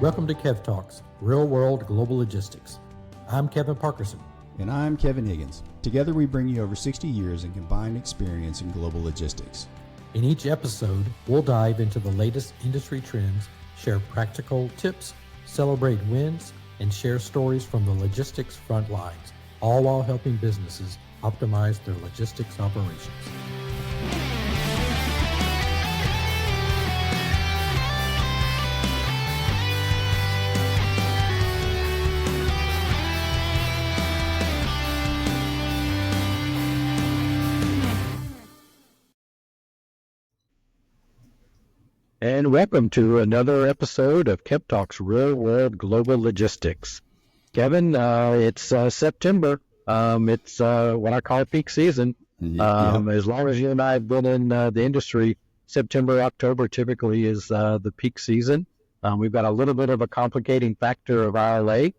Welcome to Kev Talks, Real World Global Logistics. I'm Kevin Parkerson. And I'm Kevin Higgins. Together we bring you over 60 years in combined experience in global logistics. In each episode, we'll dive into the latest industry trends, share practical tips, celebrate wins, and share stories from the logistics front lines, all while helping businesses optimize their logistics operations. And welcome to another episode of Kev Talks Real World Global Logistics. Kevin, it's September. It's what I call peak season. As long as you and I have been in the industry, September, October typically is the peak season. We've got a little bit of a complicating factor of ILA,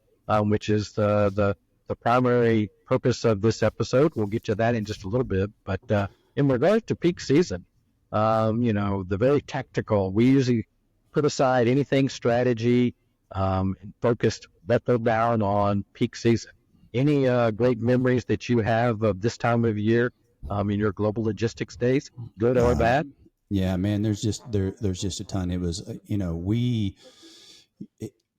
which is the primary purpose of this episode. We'll get to that in just a little bit. But in regards to peak season, the very tactical, we usually put aside anything strategy and focused, let them down on peak season. Any great memories that you have of this time of year in your global logistics days, good or bad? Yeah, man, there's just a ton. It was,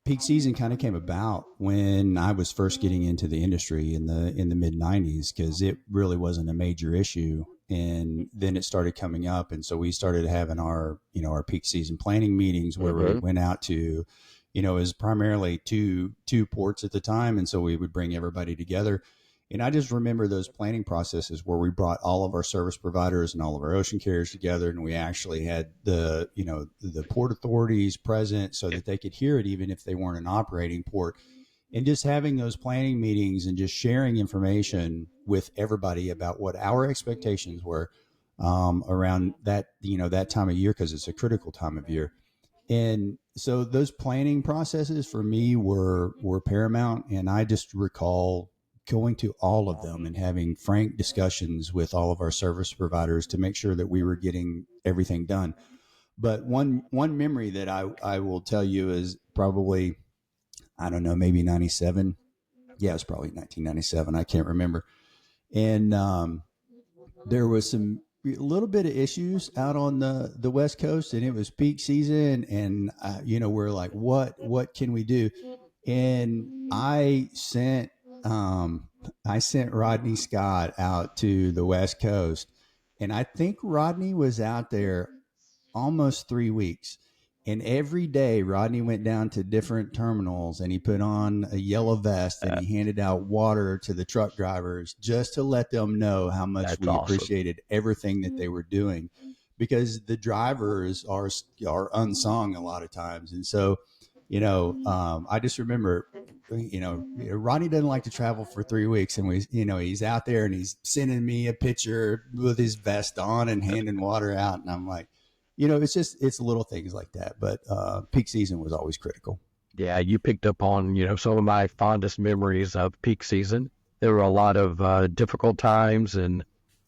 peak season kind of came about when I was first getting into the industry in the mid 90s, because it really wasn't a major issue. And then it started coming up. And so we started having our peak season planning meetings where we went out to, it was primarily two ports at the time. And so we would bring everybody together. And I just remember those planning processes where we brought all of our service providers and all of our ocean carriers together. And we actually had the port authorities present so that they could hear it, even if they weren't an operating port. And just having those planning meetings and just sharing information with everybody about what our expectations were around that, that time of year, because it's a critical time of year. And so those planning processes for me were paramount. And I just recall going to all of them and having frank discussions with all of our service providers to make sure that we were getting everything done. But one memory that I will tell you is probably, I don't know, maybe 97. Yeah, it was probably 1997. I can't remember. And there was a little bit of issues out on the West Coast, and it was peak season. And, we're like, what can we do? And I sent Rodney Scott out to the West Coast. And I think Rodney was out there almost 3 weeks. And every day Rodney went down to different terminals and he put on a yellow vest and he handed out water to the truck drivers just to let them know how much we appreciated everything that they were doing, because the drivers are unsung a lot of times. And so, I just remember, Rodney doesn't like to travel for 3 weeks, and he's out there and he's sending me a picture with his vest on and handing water out. And I'm like, it's little things like that. But peak season was always critical. Yeah, you picked up on, some of my fondest memories of peak season. There were a lot of difficult times and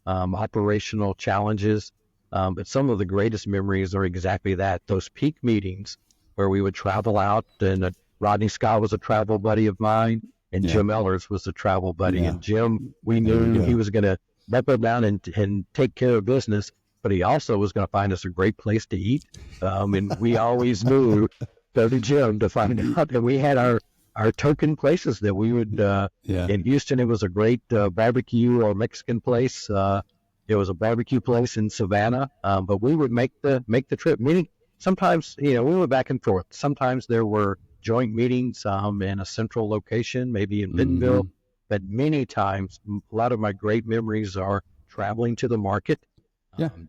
operational challenges. But some of the greatest memories are exactly that, those peak meetings where we would travel out. And Rodney Scott was a travel buddy of mine, and Jim Ellers was a travel buddy. Yeah. And Jim, we knew he was going to buckle down and take care of business, but he also was going to find us a great place to eat. And we always knew, go to Jim to find out. And we had our token places that we would, in Houston, it was a great barbecue or Mexican place. It was a barbecue place in Savannah, but we would make the trip. Meaning sometimes, we went back and forth. Sometimes there were joint meetings in a central location, maybe in Bentonville, but many times, a lot of my great memories are traveling to the market,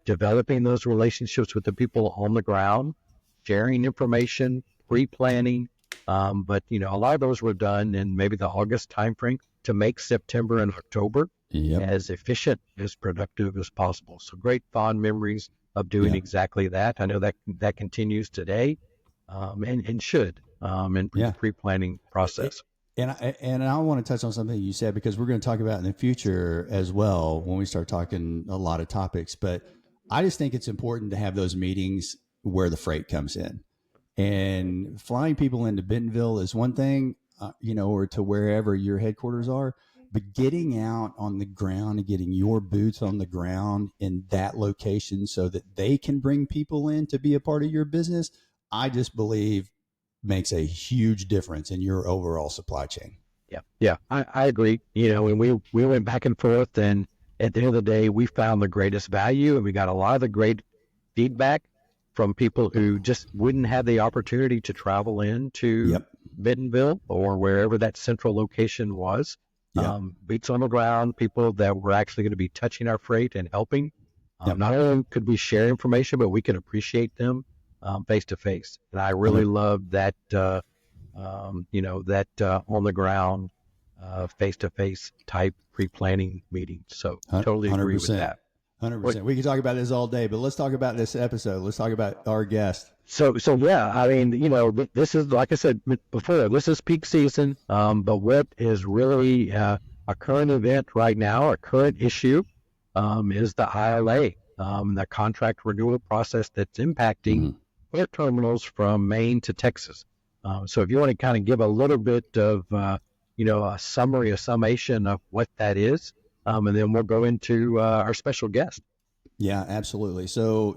developing those relationships with the people on the ground, sharing information, pre-planning. But, a lot of those were done in maybe the August timeframe to make September and October as efficient, as productive as possible. So great fond memories of doing exactly that. I know that continues today and should in pre-planning process. And I want to touch on something you said, because we're going to talk about in the future as well when we start talking a lot of topics. But I just think it's important to have those meetings where the freight comes in. And flying people into Bentonville is one thing, or to wherever your headquarters are, but getting out on the ground and getting your boots on the ground in that location so that they can bring people in to be a part of your business, I just believe makes a huge difference in your overall supply chain. Yeah, I agree. And we went back and forth, and at the end of the day, we found the greatest value, and we got a lot of the great feedback from people who just wouldn't have the opportunity to travel into Bentonville or wherever that central location was. Boots on the ground, people that were actually going to be touching our freight and helping. Not only could we share information, but we could appreciate them face to face. And I really loved that, on the ground, face to face type pre-planning meeting. So totally agree with that. 100%. We can talk about this all day, but let's talk about this episode. Let's talk about our guest. So yeah, I mean, this is, like I said before, this is peak season. But what is really a current event right now, a current issue, is the ILA, the contract renewal process that's impacting port terminals from Maine to Texas. So if you want to kind of give a little bit of, a summary, a summation of what that is, and then we'll go into our special guest. Yeah, absolutely. So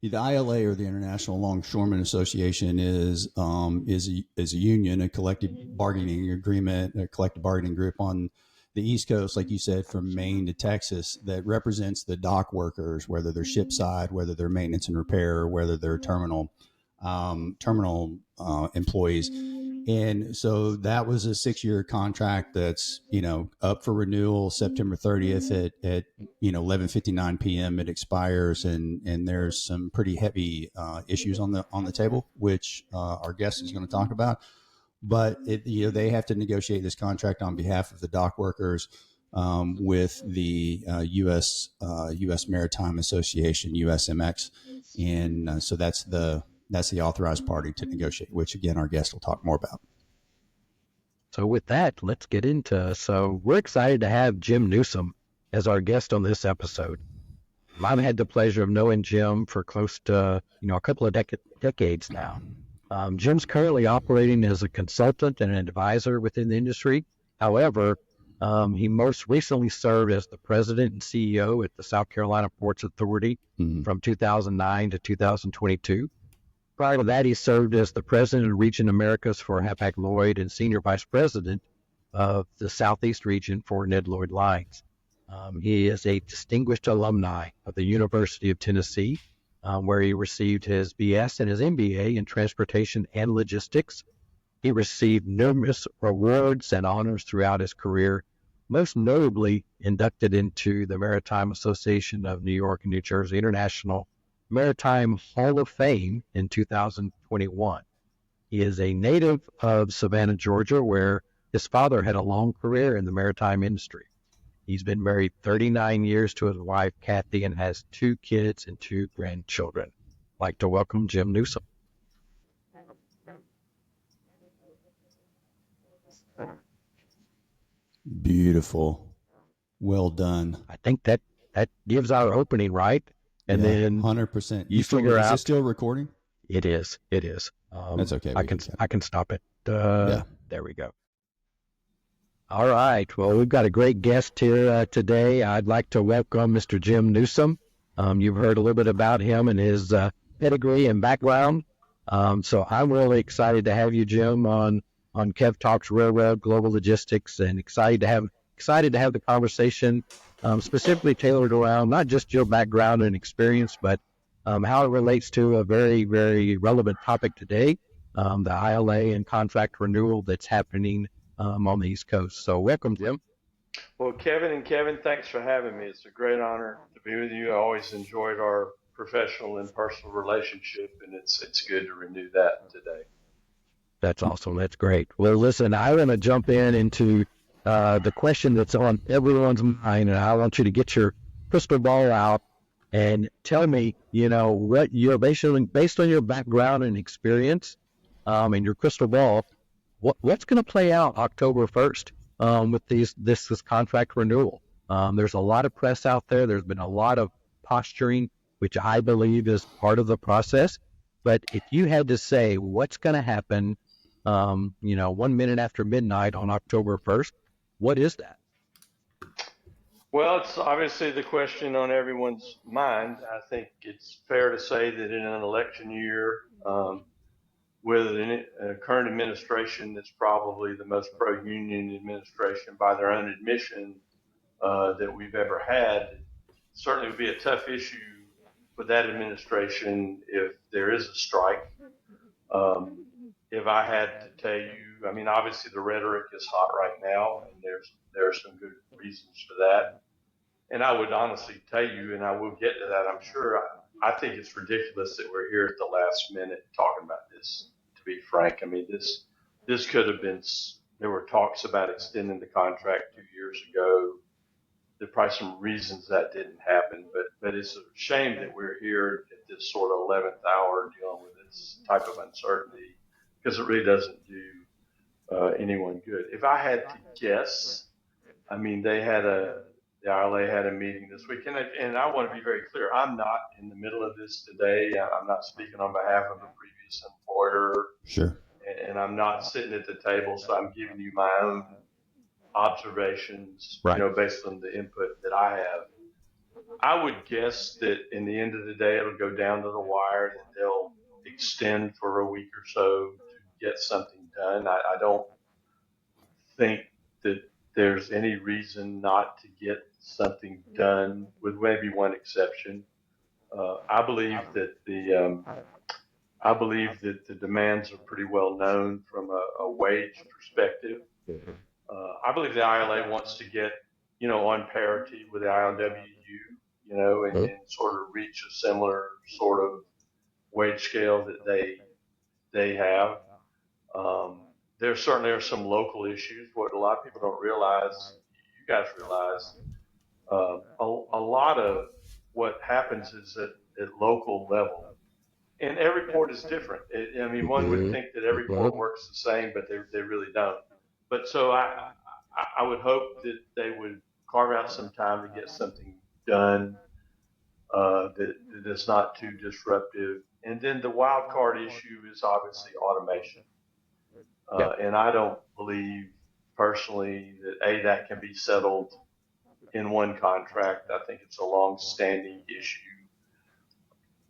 the ILA, or the International Longshoremen Association, is a union, a collective bargaining agreement, a collective bargaining group on the East Coast, like you said, from Maine to Texas, that represents the dock workers, whether they're ship side, whether they're maintenance and repair, whether they're terminal employees. And so that was a 6-year contract that's, up for renewal September 30th at 11:59 p.m. It expires, and there's some pretty heavy issues on the table, which our guest is going to talk about. But they have to negotiate this contract on behalf of the dock workers with the U.S. Maritime Association, USMX, and so that's the authorized party to negotiate, which again our guest will talk more about. So with that, let's get into. So we're excited to have Jim Newsome as our guest on this episode. I've had the pleasure of knowing Jim for close to a couple of decades now. Jim's currently operating as a consultant and an advisor within the industry. However, he most recently served as the president and CEO at the South Carolina Ports Authority from 2009 to 2022. Prior to that, he served as the president of Region Americas for Hapag-Lloyd and senior vice president of the Southeast region for Nedlloyd Lines. He is a distinguished alumni of the University of Tennessee, where he received his BS and his MBA in transportation and logistics. He received numerous awards and honors throughout his career, most notably inducted into the Maritime Association of New York and New Jersey International Maritime Hall of Fame in 2021. He is a native of Savannah, Georgia, where his father had a long career in the maritime industry. He's been married 39 years to his wife, Kathy, and has 2 kids and 2 grandchildren. I'd like to welcome Jim Newsome. Beautiful. Well done. I think that gives our opening, right? And then 100%. You figure out. Is it still recording? It is. That's okay. I can stop it. There we go. All right. Well, we've got a great guest here today. I'd like to welcome Mr. Jim Newsome. You've heard a little bit about him and his pedigree and background. So I'm really excited to have you, Jim, on Kev Talks Railroad Global Logistics, and excited to have the conversation specifically tailored around not just your background and experience, but how it relates to a very, very relevant topic today, the ILA and contract renewal that's happening on the East Coast. So welcome, Jim. Well, Kevin, thanks for having me. It's a great honor to be with you. I always enjoyed our professional and personal relationship, and it's good to renew that today. That's awesome. That's great. Well, listen, I'm going to jump into the question that's on everyone's mind, and I want you to get your crystal ball out and tell me, what you're based on your background and experience, and your crystal ball, what's going to play out October 1st with this contract renewal. There's a lot of press out there. There's been a lot of posturing, which I believe is part of the process. But if you had to say what's going to happen, 1 minute after midnight on October 1st, what is that? Well, it's obviously the question on everyone's mind. I think it's fair to say that in an election year, with a current administration that's probably the most pro-union administration by their own admission that we've ever had, certainly would be a tough issue with that administration if there is a strike. If I had to tell you, I mean, obviously the rhetoric is hot right now, and there are some good reasons for that. And I would honestly tell you, and I will get to that, I'm sure. I think it's ridiculous that we're here at the last minute talking about this. To be frank, I mean, this could have been. There were talks about extending the contract 2 years ago. There are probably some reasons that didn't happen, but it's a shame that we're here at this sort of 11th hour dealing with this type of uncertainty, because it really doesn't do anyone good. If I had to guess, I mean, the ILA had a meeting this week, and I want to be very clear. I'm not in the middle of this today. I'm not speaking on behalf of a previous employer. Sure. And I'm not sitting at the table, so I'm giving you my own observations, Right. Based on the input that I have. I would guess that in the end of the day, it'll go down to the wire, that they'll extend for a week or so to get something done. I don't think that there's any reason not to get something done, with maybe one exception. I believe that the demands are pretty well known from a wage perspective. I believe the ILA wants to get, on parity with the ILWU, and sort of reach a similar sort of wage scale that they have. There certainly are some local issues. What a lot of people don't realize, you guys realize, a lot of what happens is at local level. And every port is different. One would think that every port works the same, but they really don't. But so I would hope that they would carve out some time to get something done that is not too disruptive. And then the wild card issue is obviously automation. And I don't believe personally that can be settled in one contract. I think it's a long-standing issue.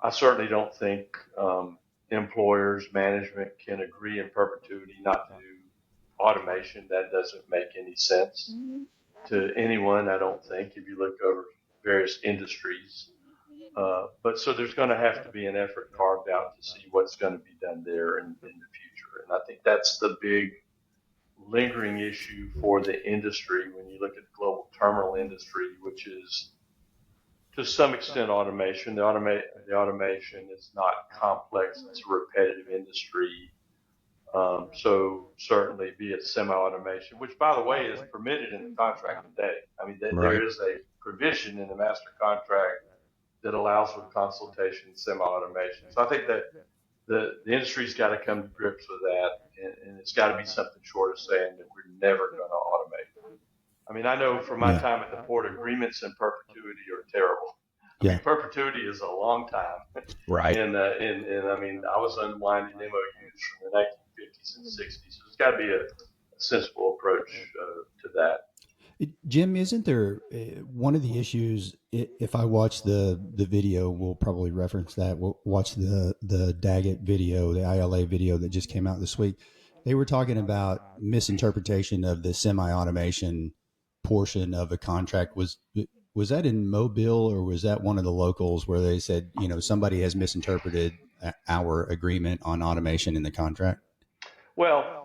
I certainly don't think employers, management can agree in perpetuity not to do automation. That doesn't make any sense to anyone, I don't think, if you look over various industries. But so there's going to have to be an effort carved out to see what's going to be done there in the future. And I think that's the big lingering issue for the industry when you look at the global terminal industry, which is to some extent automation. The automation is not complex. It's a repetitive industry. So certainly be it semi-automation, which by the way is permitted in the contract today. I mean, there is a provision in the master contract that allows for consultation semi-automation. So I think that the industry's got to come to grips with that, and it's got to be something short of saying that we're never going to automate. I mean, I know from my time at the port, agreements in perpetuity are terrible. I mean, perpetuity is a long time. Right. And I mean, I was unwinding MOUs from the 1950s and 60s. So there's got to be a sensible approach to that. Jim, isn't there one of the issues? If I watch the video, we'll probably reference that. We'll watch the Daggett video, the ILA video that just came out this week. They were talking about misinterpretation of the semi-automation portion of a contract. Was that in Mobile, or was that one of the locals where they said, somebody has misinterpreted our agreement on automation in the contract? Well,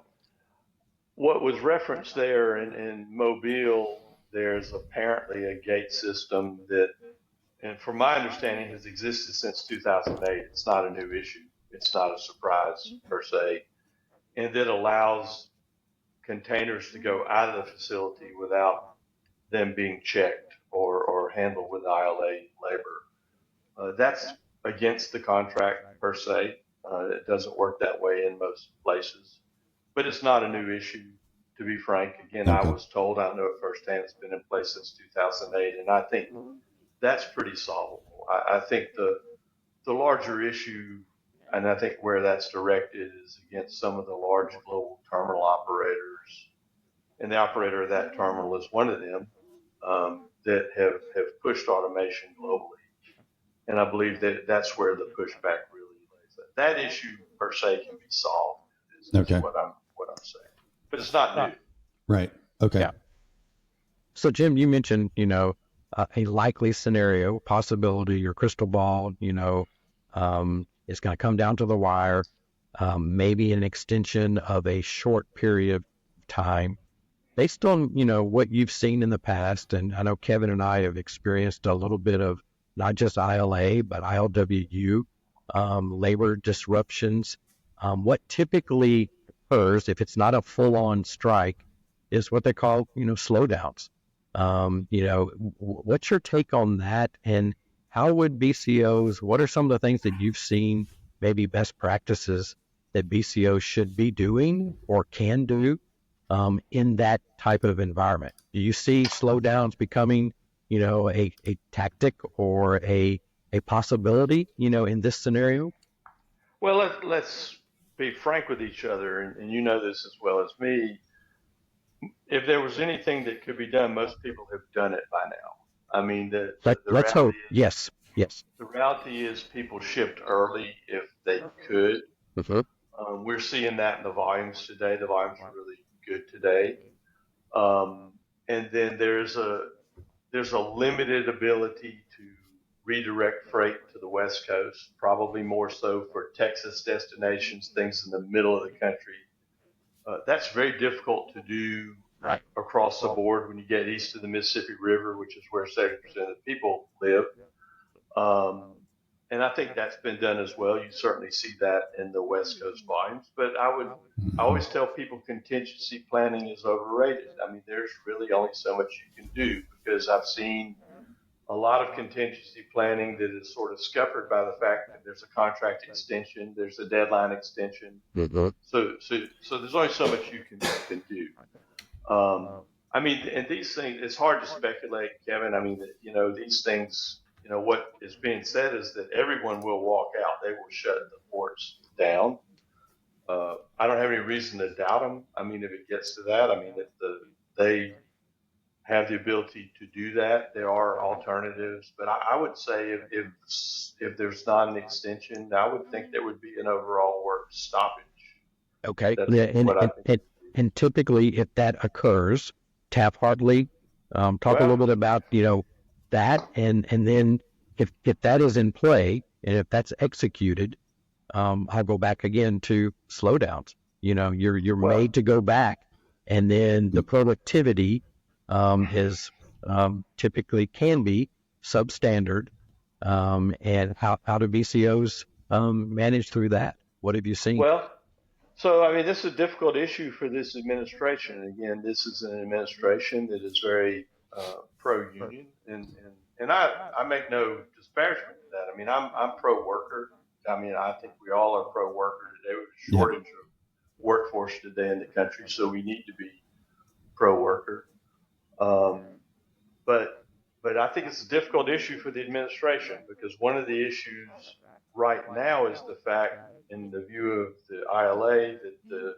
what was referenced there in Mobile, there's apparently a gate system that, and from my understanding, has existed since 2008. It's not a new issue. It's not a surprise per se. And that allows containers to go out of the facility without them being checked or handled with ILA labor. That's against the contract per se. It doesn't work that way in most places. But it's not a new issue, to be frank. Again, I was told, I know it firsthand, it's been in place since 2008, and I think that's pretty solvable. I think the larger issue, and I think where that's directed is against some of the large global terminal operators, and the operator of that terminal is one of them, that have pushed automation globally. And I believe that that's where the pushback really lays. That issue per se can be solved, is Okay. what I'm saying. But it's not new. Right. Okay. Yeah. So Jim, you mentioned, a likely scenario, possibility, your crystal ball, it's going to come down to the wire, maybe an extension of a short period of time. Based on, what you've seen in the past, and I know Kevin and I have experienced a little bit of not just ILA, but ILWU, labor disruptions. What typically occurs, if it's not a full-on strike, is what they call, slowdowns. What's your take on that? And how would BCOs, what are some of the things that you've seen, maybe best practices that BCOs should be doing or can do in that type of environment? Do you see slowdowns becoming, a tactic or a possibility, in this scenario? Well, let's be frank with each other, and you know this as well as me. If there was anything that could be done, most people have done it by now. I mean, Let's hope. Yes. The reality is people shipped early if they could. Mm-hmm. We're seeing that in the volumes today. The volumes are really good today. And then there's a limited ability to redirect freight to the West Coast, probably more so for Texas destinations, things in the middle of the country. That's very difficult to do across the board when you get east of the Mississippi River, which is where 70% of the people live. And I think that's been done as well. You certainly see that in the West Coast volumes. But I always tell people contingency planning is overrated. I mean, there's really only so much you can do, because I've seen a lot of contingency planning that is sort of scuppered by the fact that there's a contract extension, there's a deadline extension. Mm-hmm. So there's only so much you can do. I mean, and these things, it's hard to speculate, Kevin. I mean, these things, what is being said is that everyone will walk out. They will shut the ports down. I don't have any reason to doubt them. I mean, if it gets to that, I mean, if they have the ability to do that, there are alternatives. But I would say if there's not an extension, I would think there would be an overall work stoppage. Okay. That's and typically, if that occurs, Taft-Hartley, talk a little bit about, that, and then if that is in play and if that's executed, I'll go back again to slowdowns. You're made to go back, and then the productivity is typically can be substandard. And how do BCOs manage through that? What have you seen? Well, so I mean, this is a difficult issue for this administration. Again, this is an administration that is very pro-union, and I make no disparagement to that. I mean, I'm pro-worker. I mean, I think we all are pro-worker today. We have a shortage of workforce today in the country, so we need to be pro-worker. But I think it's a difficult issue for the administration, because one of the issues right now is the fact, in the view of the ILA, that the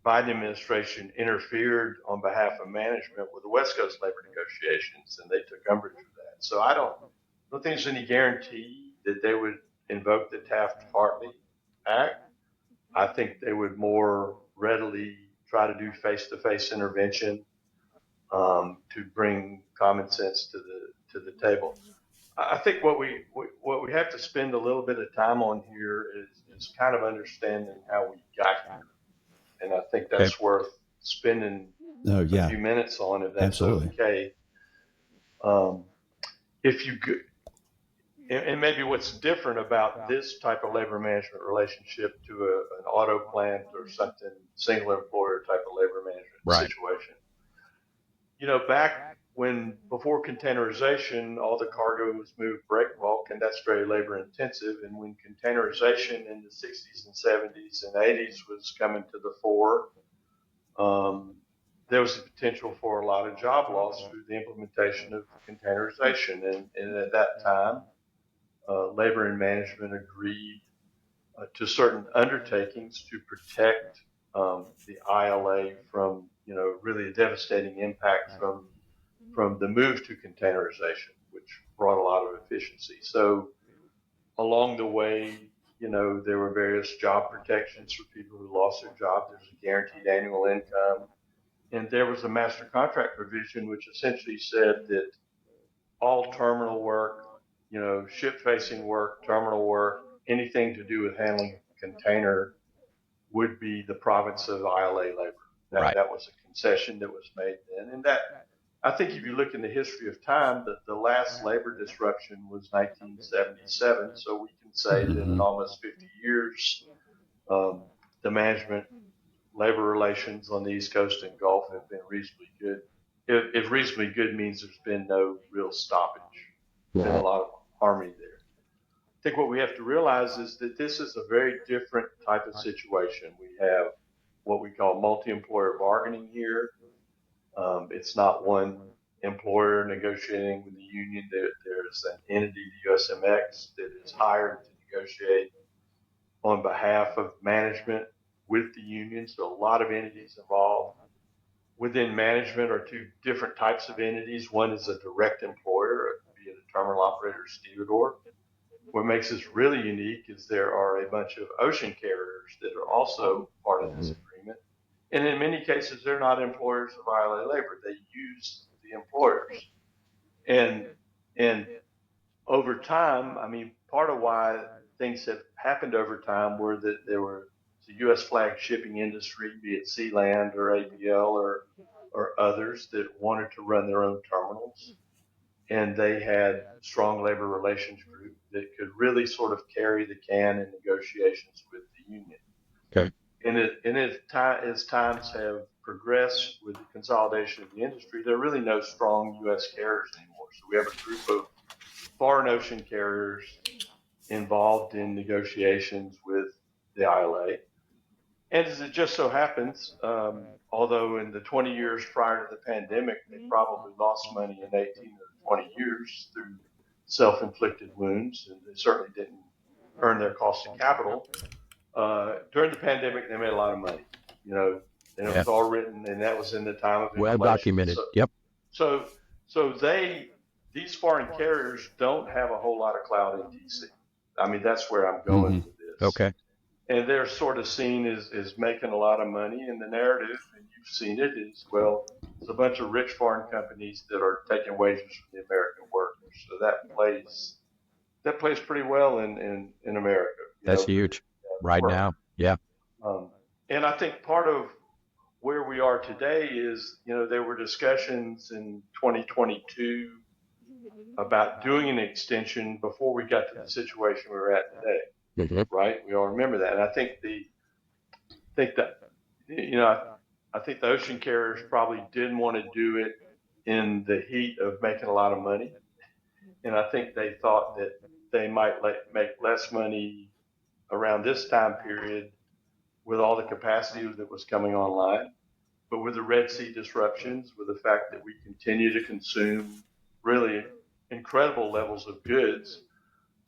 Biden administration interfered on behalf of management with the West Coast labor negotiations, and they took umbrage with that. So I don't think there's any guarantee that they would invoke the Taft-Hartley Act. I think they would more readily try to do face-to-face intervention to bring common sense to the table. I think what we have to spend a little bit of time on here is kind of understanding how we got here, and I think that's worth spending a few minutes on, if that's okay. If you could, and maybe what's different about this type of labor management relationship to an auto plant or something, single employer type of labor management situation. Back before containerization, all the cargo was moved breakbulk, and that's very labor intensive. And when containerization in the 60s and 70s and 80s was coming to the fore, there was the potential for a lot of job loss through the implementation of containerization. And at that time, labor and management agreed to certain undertakings to protect the ILA from, really a devastating impact from the move to containerization, which brought a lot of efficiency. So along the way, there were various job protections for people who lost their job. There's a guaranteed annual income. And there was a master contract provision, which essentially said that all terminal work, ship facing work, terminal work, anything to do with handling a container would be the province of ILA labor. That was a concession that was made then. And that, I think if you look in the history of time, the last labor disruption was 1977. So we can say that in almost 50 years, the management labor relations on the East Coast and Gulf have been reasonably good. If reasonably good means there's been no real stoppage, been a lot of harmony there. I think what we have to realize is that this is a very different type of situation. We have what we call multi-employer bargaining here. It's not one employer negotiating with the union. There's an entity, the USMX, that is hired to negotiate on behalf of management with the union. So a lot of entities involved. Within management are two different types of entities. One is a direct employer, be it a terminal operator or stevedore. What makes this really unique is there are a bunch of ocean carriers that are also part of this agreement. And in many cases, they're not employers of ILA labor. They use the employers. And over time, part of why things have happened over time were that there were the U.S. flag shipping industry, be it Sealand or ABL or others that wanted to run their own terminals. And they had strong labor relations group that could really sort of carry the can in negotiations with the union. Okay. And as times have progressed with the consolidation of the industry, there are really no strong U.S. carriers anymore. So we have a group of foreign ocean carriers involved in negotiations with the ILA. And as it just so happens, although in the 20 years prior to the pandemic, they probably lost money in 18 or 20 years through self-inflicted wounds, and they certainly didn't earn their cost of capital. During the pandemic, they made a lot of money, and it was all written, and that was in the time of inflation. Well documented. Yep. So these foreign carriers don't have a whole lot of clout in DC. That's where I'm going with this. Okay. And they're sort of seen as making a lot of money. And the narrative, and you've seen it, is, well, there's a bunch of rich foreign companies that are taking wages from the American workers. So that plays pretty well in America. That's huge right now. Yeah. And I think part of where we are today is, there were discussions in 2022 about doing an extension before we got to the situation we're at today. Right? We all remember that. And I think the ocean carriers probably didn't want to do it in the heat of making a lot of money. And I think they thought that they might make less money around this time period with all the capacity that was coming online. But with the Red Sea disruptions, with the fact that we continue to consume really incredible levels of goods,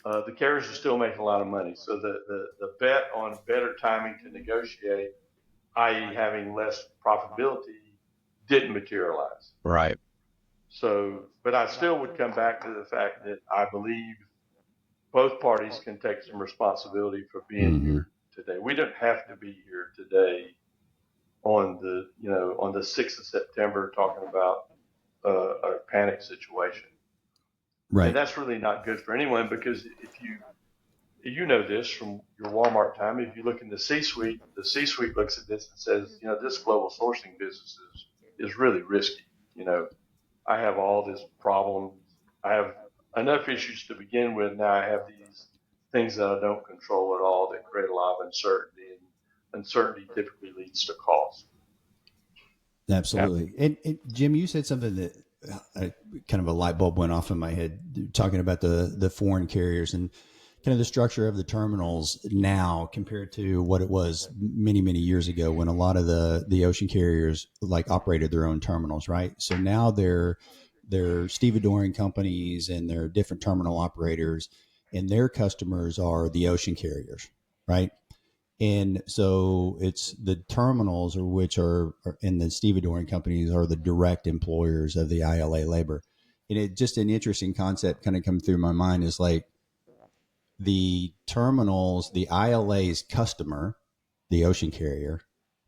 the carriers are still making a lot of money. So the bet on better timing to negotiate, i.e. having less profitability, didn't materialize. Right. So, but I still would come back to the fact that I believe both parties can take some responsibility for being here today. We don't have to be here today on the 6th of September talking about a panic situation. Right. And that's really not good for anyone, because if you know this from your Walmart time, if you look in the C-suite looks at this and says, this global sourcing business is really risky. I have all this problems. I have enough issues to begin with. Now I have these things that I don't control at all that create a lot of uncertainty, and uncertainty typically leads to cost. Absolutely. And Jim, you said something that kind of a light bulb went off in my head, talking about the foreign carriers and kind of the structure of the terminals now compared to what it was many, many years ago when a lot of the ocean carriers operated their own terminals, right? So now they're stevedoring companies and they're different terminal operators, and their customers are the ocean carriers. right? And so it's the terminals, or which are in the stevedoring companies, are the direct employers of the ILA labor. And it just an interesting concept kind of come through my mind is like the terminals, the ILA's customer, the ocean carrier,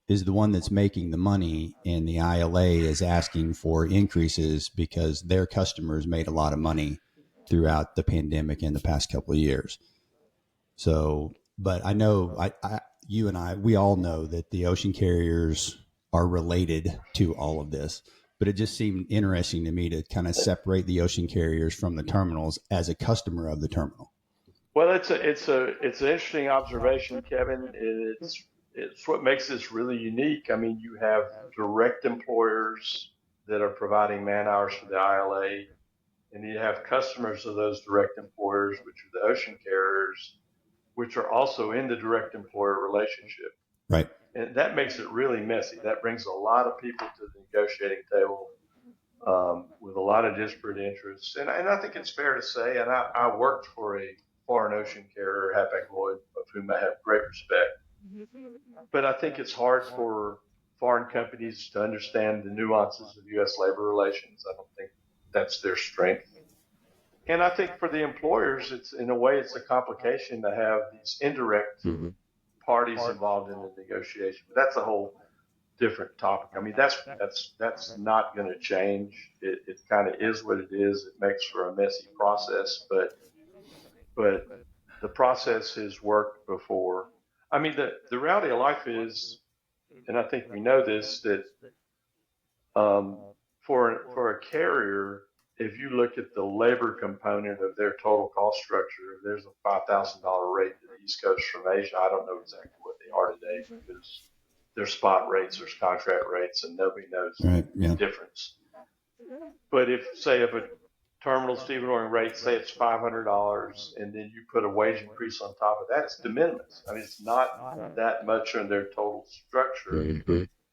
is the one that's making the money, and the ILA is asking for increases because their customers made a lot of money throughout the pandemic in the past couple of years. So, but I know you and we all know that the ocean carriers are related to all of this, but it just seemed interesting to me to kind of separate the ocean carriers from the terminals as a customer of the terminal. Well, it's an interesting observation, Kevin. It's what makes this really unique. I mean, you have direct employers that are providing man hours for the ILA, and you have customers of those direct employers, which are the ocean carriers, which are also in the direct employer relationship. Right. And that makes it really messy. That brings a lot of people to the negotiating table with a lot of disparate interests. And I think it's fair to say, and I worked for a foreign ocean carrier, Hapag-Lloyd, of whom I have great respect. But I think it's hard for foreign companies to understand the nuances of U.S. labor relations. I don't think that's their strength. And I think for the employers, it's in a way, it's a complication to have these indirect parties involved in the negotiation. But that's a whole different topic. I mean, that's not going to change. It kind of is what it is. It makes for a messy process, but the process has worked before. I mean, the reality of life is, and I think we know this, that for a carrier, if you look at the labor component of their total cost structure, there's a $5,000 rate to the East Coast from Asia. I don't know exactly what they are today because there's spot rates, there's contract rates, and nobody knows the difference. But if a terminal stevedoring rate, say it's $500, and then you put a wage increase on top of that, it's de minimis. I mean, it's not that much on their total structure,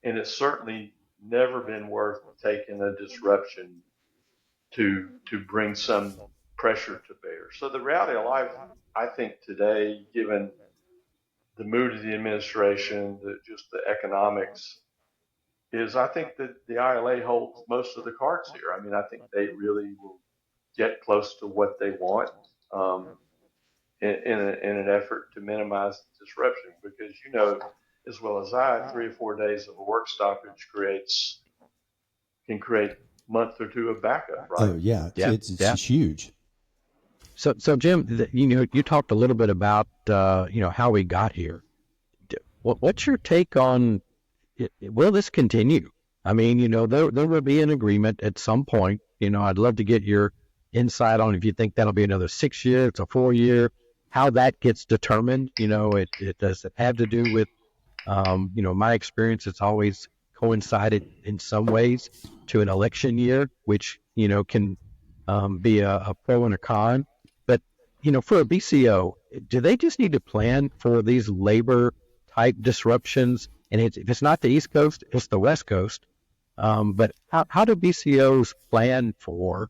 and it's certainly never been worth taking a disruption to bring some pressure to bear. So the reality of life, I think today, given the mood of the administration, just the economics, is I think that the ILA holds most of the cards here. I mean, I think they really will get close to what they want in an effort to minimize the disruption, because you know as well as I, 3 or 4 days of a work stoppage can create month or two of backup, right? Oh yeah, it's huge. So Jim, you talked a little bit about how we got here. What's your take on? Will this continue? I mean, there will be an agreement at some point. I'd love to get your insight on if you think that'll be another 6 year, it's a 4 year, how that gets determined. It does have to do with, my experience. It's always coincided in some ways to an election year, which can be a pro and a con. But for a BCO, do they just need to plan for these labor type disruptions? And if it's not the East Coast, it's the West Coast. But how do BCOs plan for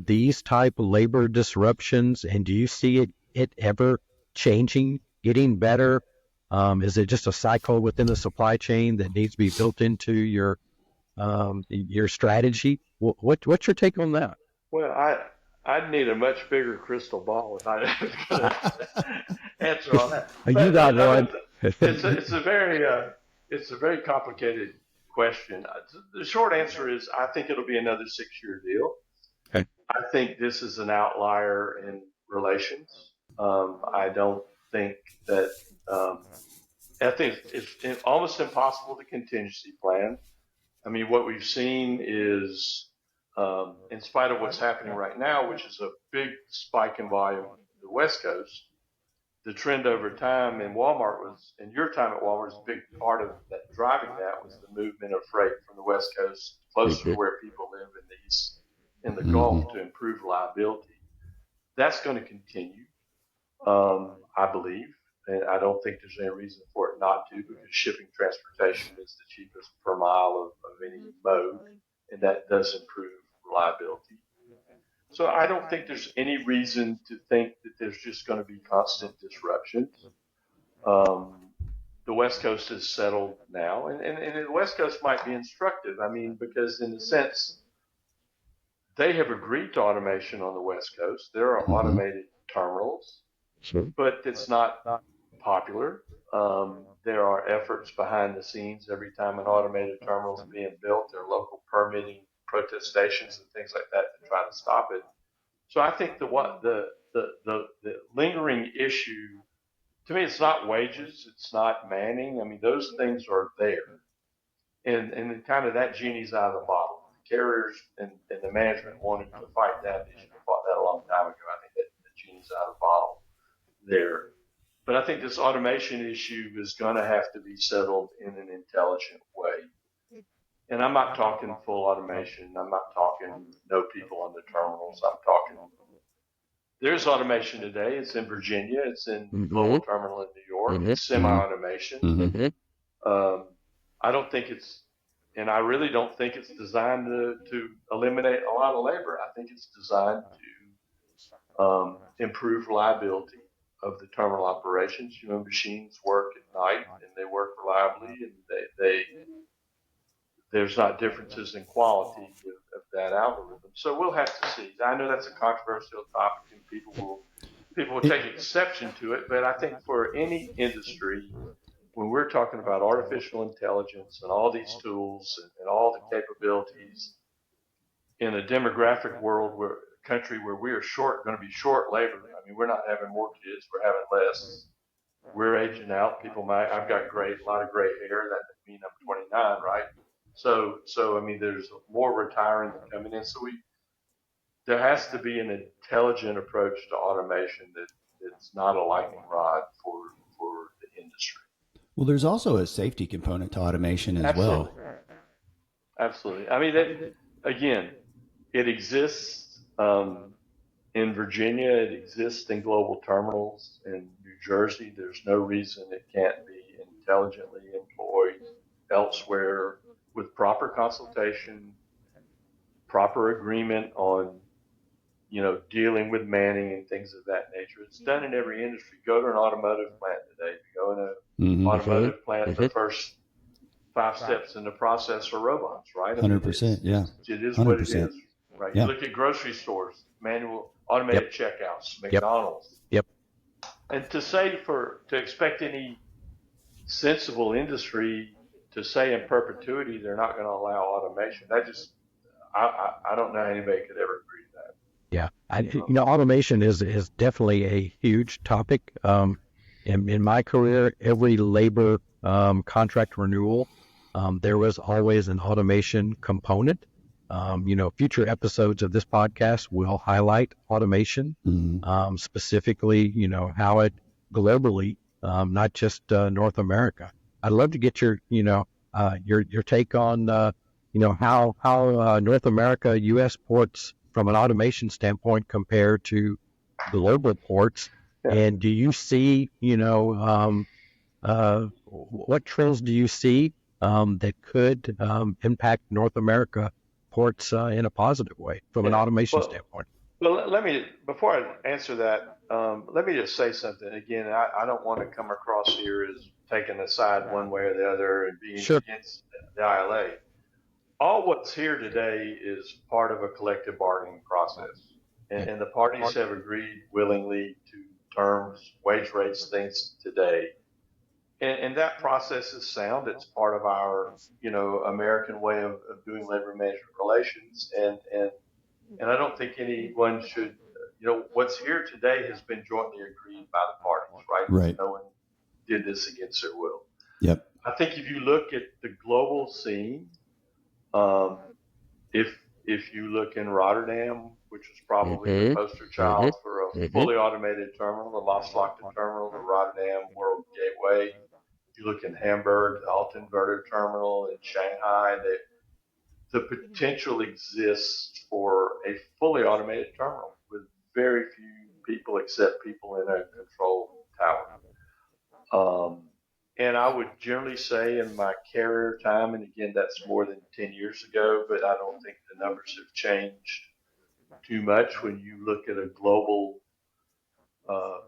these type of labor disruptions? And do you see it ever changing, getting better? Is it just a cycle within the supply chain that needs to be built into your strategy? What's your take on that? Well, I'd need a much bigger crystal ball if I was going to answer on that. You got one. It's a very complicated question. The short answer is I think it'll be another 6-year deal. Okay. I think this is an outlier in relations. I don't think that. I think it's almost impossible to contingency plan. I mean, what we've seen is, in spite of what's happening right now, which is a big spike in volume on the West Coast, the trend over time in your time at Walmart was a big part of that. Driving that was the movement of freight from the West Coast closer to where people live in the Gulf to improve reliability. That's going to continue, I believe. And I don't think there's any reason for it not to, because shipping transportation is the cheapest per mile of any mode, and that does improve reliability. So I don't think there's any reason to think that there's just going to be constant disruptions. The West Coast is settled now, and the West Coast might be instructive. I mean, because in a sense, they have agreed to automation on the West Coast. There are automated terminals, but it's not popular. There are efforts behind the scenes every time an automated terminal is being built. There are local permitting protestations and things like that to try to stop it. So I think the lingering issue to me, it's not wages, it's not manning. I mean, those things are there, and kind of that genie's out of the bottle. The carriers and the management wanted to fight that. They should have fought that a long time ago. I think that the genie's out of the bottle there. But I think this automation issue is going to have to be settled in an intelligent way. And I'm not talking full automation. I'm not talking no people on the terminals. I'm talking there's automation today. It's in Virginia. It's in Global Terminal in New York. It's semi-automation. I don't think it's, and I really don't think it's designed to eliminate a lot of labor. I think it's designed to improve reliability of the terminal operations. You know, machines work at night and they work reliably, and there's not differences in quality of that algorithm. So we'll have to see. I know that's a controversial topic, and people will take exception to it. But I think for any industry, when we're talking about artificial intelligence and all these tools and all the capabilities in a demographic world country where we are going to be short labor. I mean, we're not having more kids, we're having less. We're aging out. I've got a lot of gray hair. That means I'm 29, right? So I mean, there's more retiring than coming in. So there has to be an intelligent approach to automation that's not a lightning rod for the industry. Well, there's also a safety component to automation as well. Absolutely. I mean, again, it exists in Virginia. It exists in global terminals in New Jersey. There's no reason it can't be intelligently employed elsewhere with proper consultation, proper agreement on, dealing with manning and things of that nature. It's done in every industry. Go to an automotive plant today. If you go in an automotive plant, the first 5 steps in the process are robots, right? 100%, yeah. It is 100%. What it is, right? Yeah. You look at grocery stores, automated checkouts, McDonald's. Yep. And to expect any sensible industry to say in perpetuity they're not going to allow automation, I don't know anybody could ever agree to that. Yeah, automation is definitely a huge topic. In my career, every labor contract renewal, there was always an automation component. Future episodes of this podcast will highlight automation, specifically, how it globally, not just North America. I'd love to get your take on, how North America, U.S. ports from an automation standpoint compare to global ports. Yeah. And do you see, what trends do you see that could impact North America ports in a positive way from an automation standpoint? Well, before I answer that, let me just say something. Again, I don't want to come across here as taking a side one way or the other and being against the ILA. All what's here today is part of a collective bargaining process. And the parties have agreed willingly to terms, wage rates, things today. And that process is sound. It's part of our, American way of doing labor management relations. And I don't think anyone should, what's here today has been jointly agreed by the parties, right? Right. No one did this against their will. Yep. I think if you look at the global scene, if you look in Rotterdam, which was probably the poster child for a fully automated terminal, the Maasvlakte terminal, the Rotterdam World Gateway. You look in Hamburg, the Altenwerder terminal, in Shanghai, the potential exists for a fully automated terminal with very few people except people in a control tower. And I would generally say in my carrier time, and again, that's more than 10 years ago, but I don't think the numbers have changed too much when you look at a global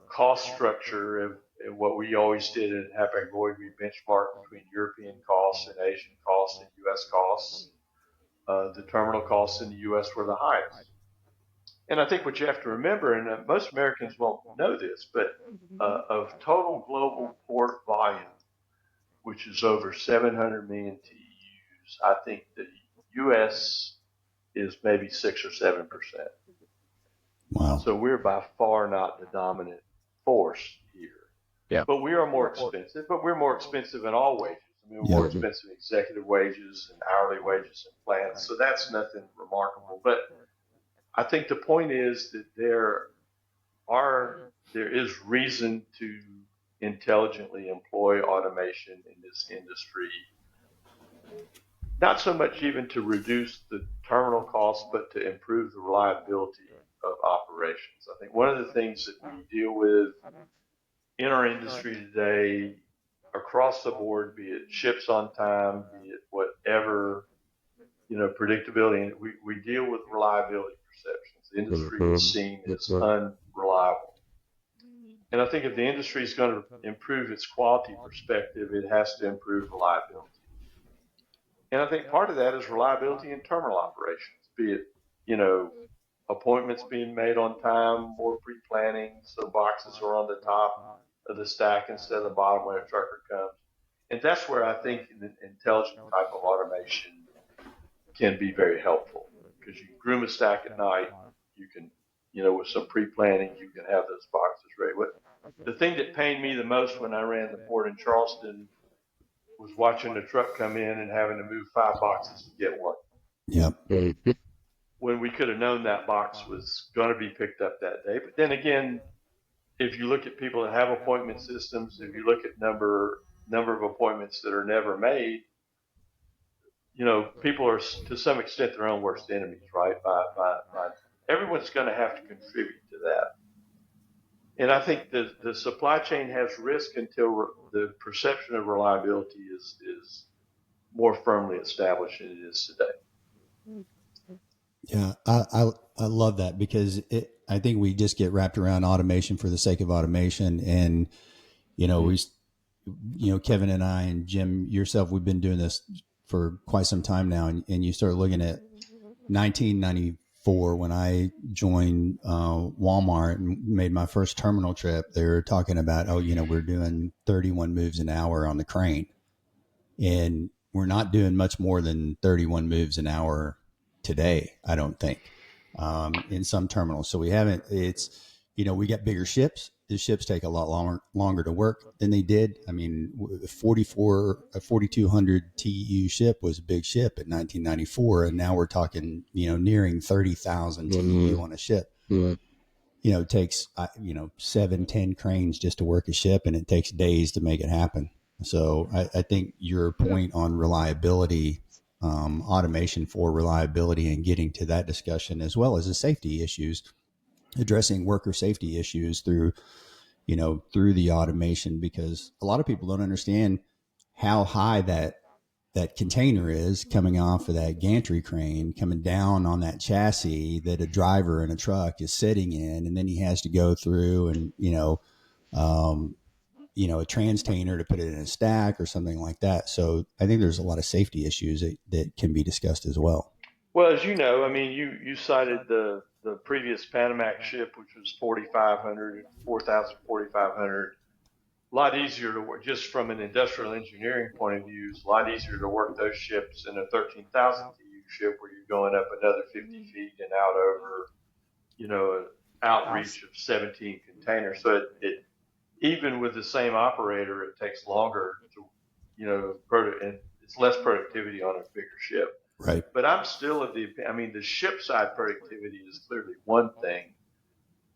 cost structure what we always did at Hapag-Lloyd, we benchmarked between European costs and Asian costs and U.S. costs. The terminal costs in the U.S. were the highest. And I think what you have to remember, and most Americans won't know this, but of total global port volume, which is over 700 million TEUs, I think the U.S. is maybe 6 or 7%. Wow. So we're by far not the dominant force here. Yeah. But we are more expensive, but we're more expensive in all wages. I mean, we're more expensive in executive wages and hourly wages and plants. So that's nothing remarkable. But I think the point is that there is reason to intelligently employ automation in this industry. Not so much even to reduce the terminal costs, but to improve the reliability of operations. I think one of the things that we deal with in our industry today, across the board, be it ships on time, be it whatever, predictability, we deal with reliability perceptions. The industry is seen as unreliable. And I think if the industry is going to improve its quality perspective, it has to improve reliability. And I think part of that is reliability in terminal operations, be it, appointments being made on time, more pre-planning, so boxes are on the top of the stack instead of the bottom when a trucker comes. And that's where I think an intelligent type of automation can be very helpful, because you groom a stack at night, you can, with some pre-planning, you can have those boxes ready. The thing that pained me the most when I ran the port in Charleston was watching the truck come in and having to move 5 boxes to get one. Yep. When we could have known that box was going to be picked up that day. But then again, if you look at people that have appointment systems, if you look at number of appointments that are never made, people are to some extent their own worst enemies, right? Everyone's going to have to contribute to that. And I think the supply chain has risk until the perception of reliability is more firmly established than it is today. Yeah, I love that, because I think we just get wrapped around automation for the sake of automation. And, Kevin and I and Jim, yourself, we've been doing this for quite some time now. And you start looking at 1994, when I joined Walmart and made my first terminal trip, they were talking about, we're doing 31 moves an hour on the crane. And we're not doing much more than 31 moves an hour today, I don't think, in some terminals. So we haven't, we got bigger ships. The ships take a lot longer to work than they did. I mean, a 4,200 TEU ship was a big ship in 1994. And now we're talking, nearing 30,000 TEU on a ship. It takes, 7-10 cranes just to work a ship, and it takes days to make it happen. So I think your point on reliability, automation for reliability, and getting to that discussion, as well as the safety issues, addressing worker safety issues through the automation, because a lot of people don't understand how high that container is coming off of that gantry crane, coming down on that chassis that a driver in a truck is sitting in, and then he has to go through and a transtainer to put it in a stack or something like that. So I think there's a lot of safety issues that can be discussed as well. Well, as you know, I mean, you cited the previous Panamax ship, which was 4,500, 4,000, 4,500. A lot easier to work, just from an industrial engineering point of view, it's a lot easier to work those ships in a 13,000 TEU ship, where you're going up another 50 feet and out over, an outreach of 17 containers. So it even with the same operator, it takes longer to, and it's less productivity on a bigger ship. Right. But I'm still the ship side productivity is clearly one thing.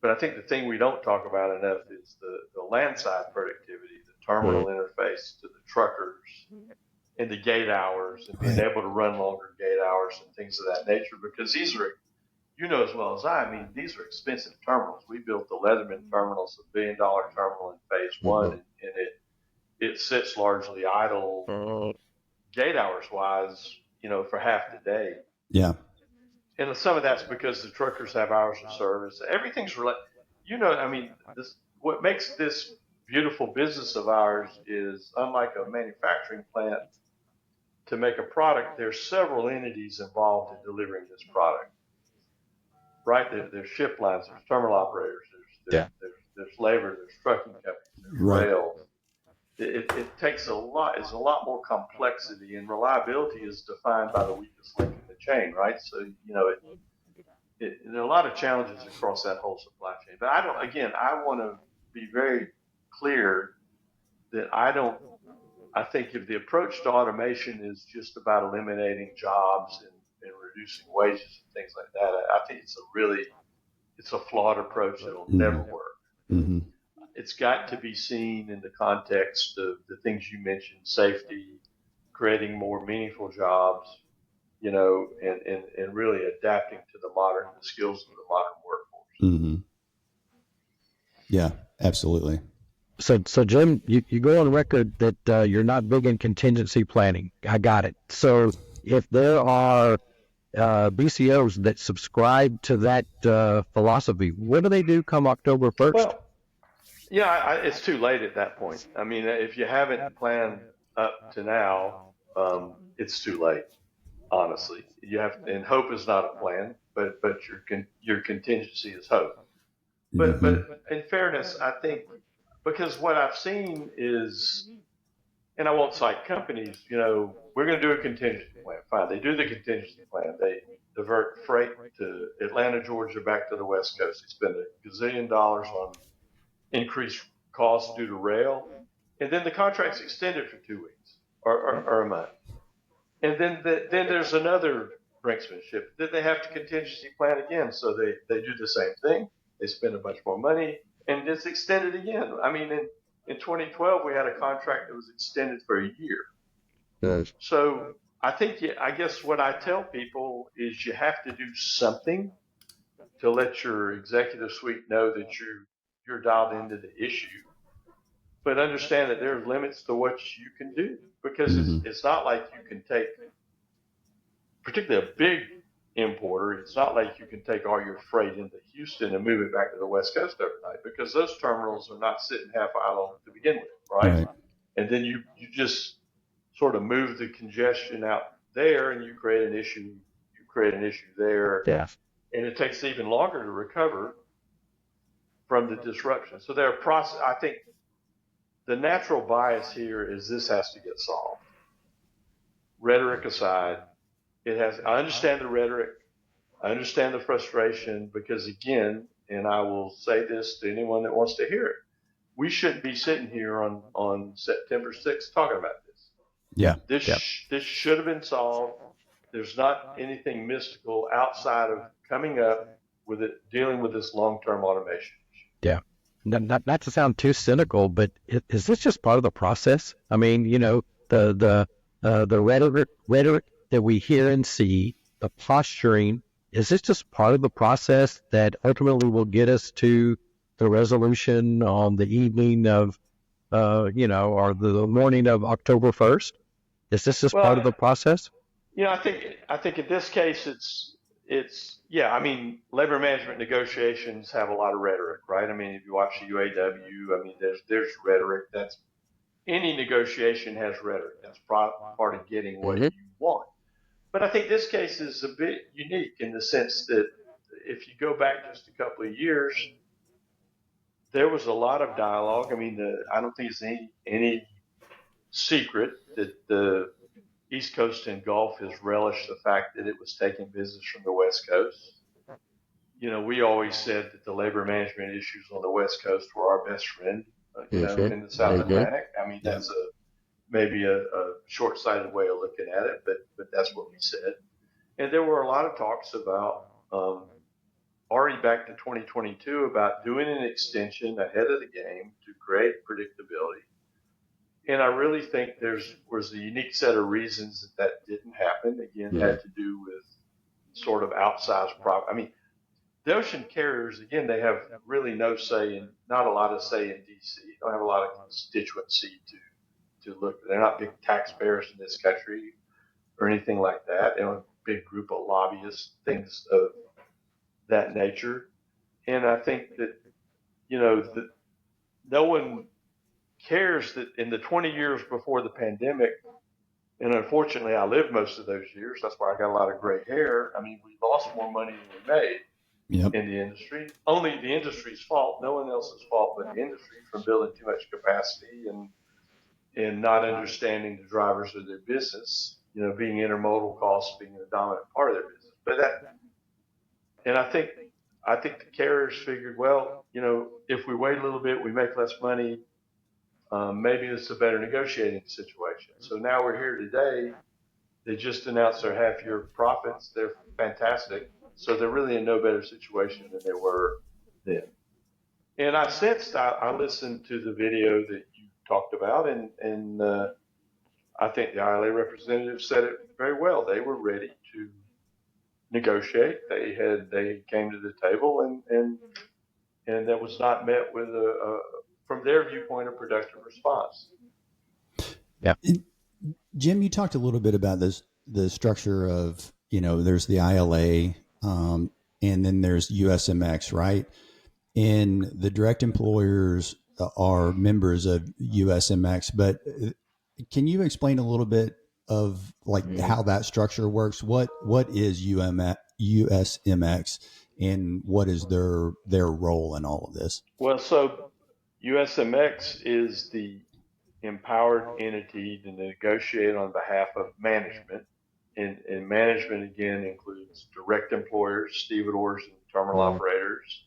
But I think the thing we don't talk about enough is the land side productivity, the terminal interface to the truckers, and the gate hours, and being able to run longer gate hours and things of that nature. Because these are, as well as these are expensive terminals. We built the Leatherman terminal, it's $1 billion terminal in phase one, and it sits largely idle, gate hours wise, for half the day. Yeah. And some of that's because the truckers have hours of service. Everything's what makes this beautiful business of ours is, unlike a manufacturing plant, to make a product, there's several entities involved in delivering this product, right? There's ship lines, there's terminal operators, there's labor, there's trucking companies, there's Right. rails. It takes a lot. It's a lot more complexity, and reliability is defined by the weakest link in the chain, right? So there are a lot of challenges across that whole supply chain. But I want to be very clear that I think if the approach to automation is just about eliminating jobs and reducing wages and things like that, I think it's a flawed approach that'll never work. Mm-hmm. It's got to be seen in the context of the things you mentioned: safety, creating more meaningful jobs, and really adapting to the skills of the modern workforce. Mm-hmm. Yeah, absolutely. So Jim, you go on record that you're not big in contingency planning. I got it. So if there are BCOs that subscribe to that philosophy, what do they do come October 1st? Well, yeah, it's too late at that point. I mean, if you haven't planned up to now, it's too late. Honestly, and hope is not a plan, but your contingency is hope. But in fairness, I think, because what I've seen is, and I won't cite companies, we're going to do a contingency plan. Fine, they do the contingency plan. They divert freight to Atlanta, Georgia, back to the West Coast. They spend $1 gazillion on increased costs due to rail, and then the contract's extended for 2 weeks or a month. And then there's another brinksmanship that they have to contingency plan again. So they do the same thing. They spend a bunch more money, and it's extended again. I mean, in 2012, we had a contract that was extended for a year. Yes. So I guess what I tell people is you have to do something to let your executive suite know that you're dialed into the issue, but understand that there are limits to what you can do, because it's not like you can take, particularly a big importer, it's not like you can take all your freight into Houston and move it back to the West Coast overnight, because those terminals are not sitting half island to begin with, right? And then you just sort of move the congestion out there, and you create an issue there. Yeah. And it takes even longer to recover from the disruption. So I think the natural bias here is this has to get solved. Rhetoric aside, I understand the rhetoric. I understand the frustration, because again, and I will say this to anyone that wants to hear it, we shouldn't be sitting here on September 6th talking about this. Yeah. This should have been solved. There's not anything mystical outside of coming up with it, dealing with this long-term automation issue. Yeah. Not to sound too cynical, but is this just part of the process? I mean, the rhetoric that we hear and see, the posturing, is this just part of the process that ultimately will get us to the resolution on the evening of, or the morning of October 1st? Is this just part of the process? I think in this case, yeah. I mean, labor management negotiations have a lot of rhetoric, right? I mean, if you watch the UAW, I mean, there's rhetoric. Any negotiation has rhetoric. That's part of getting what you want. But I think this case is a bit unique in the sense that if you go back just a couple of years, there was a lot of dialogue. I mean, I don't think it's any secret that the East Coast and Gulf has relished the fact that it was taking business from the West Coast. We always said that the labor management issues on the West Coast were our best friend, in the South Atlantic. I mean, that's maybe a short-sighted way of looking at it, but that's what we said. And there were a lot of talks about, already back to 2022, about doing an extension ahead of the game to create predictability. And I really think was a unique set of reasons that didn't happen. Again, had to do with sort of outsized profit. I mean, the ocean carriers, again, they have really not a lot of say in DC. They don't have a lot of constituency to look. They're not big taxpayers in this country or anything like that. They don't have a big group of lobbyists, things of that nature. And I think that, that no one cares that in the 20 years before the pandemic, and unfortunately I lived most of those years, that's why I got a lot of gray hair. I mean, we lost more money than we made Yep. in the industry. Only the industry's fault, no one else's fault but the industry, from building too much capacity and not understanding the drivers of their business, being intermodal costs being a dominant part of their business. And I think the carriers figured, well, if we wait a little bit, we make less money. Maybe it's a better negotiating situation. So now we're here today. They just announced their half-year profits. They're fantastic. So they're really in no better situation than they were then. And I sensed, I listened to the video that you talked about, and I think the ILA representative said it very well. They were ready to negotiate. They came to the table, and that was not met with from their viewpoint, a productive response. Yeah. Jim, you talked a little bit about the structure of, there's the ILA, and then there's USMX, right? And the direct employers are members of USMX, but can you explain a little bit of how that structure works? What is USMX and what is their role in all of this? Well, so USMX is the empowered entity to negotiate on behalf of management. And management, again, includes direct employers, stevedores, and terminal operators,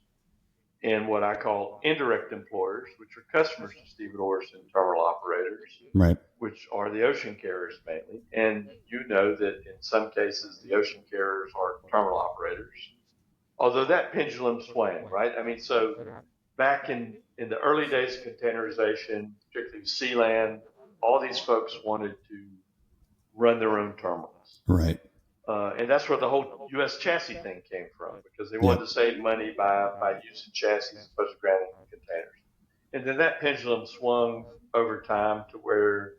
and what I call indirect employers, which are customers of stevedores and terminal operators, right, which are the ocean carriers mainly. And you know that in some cases, the ocean carriers are terminal operators, although that pendulum swang, right? I mean, so back in the early days of containerization, particularly Sealand, all these folks wanted to run their own terminals. Right. And that's where the whole U.S. chassis thing came from, because they wanted to save money by using chassis as opposed to grounding containers. And then that pendulum swung over time to where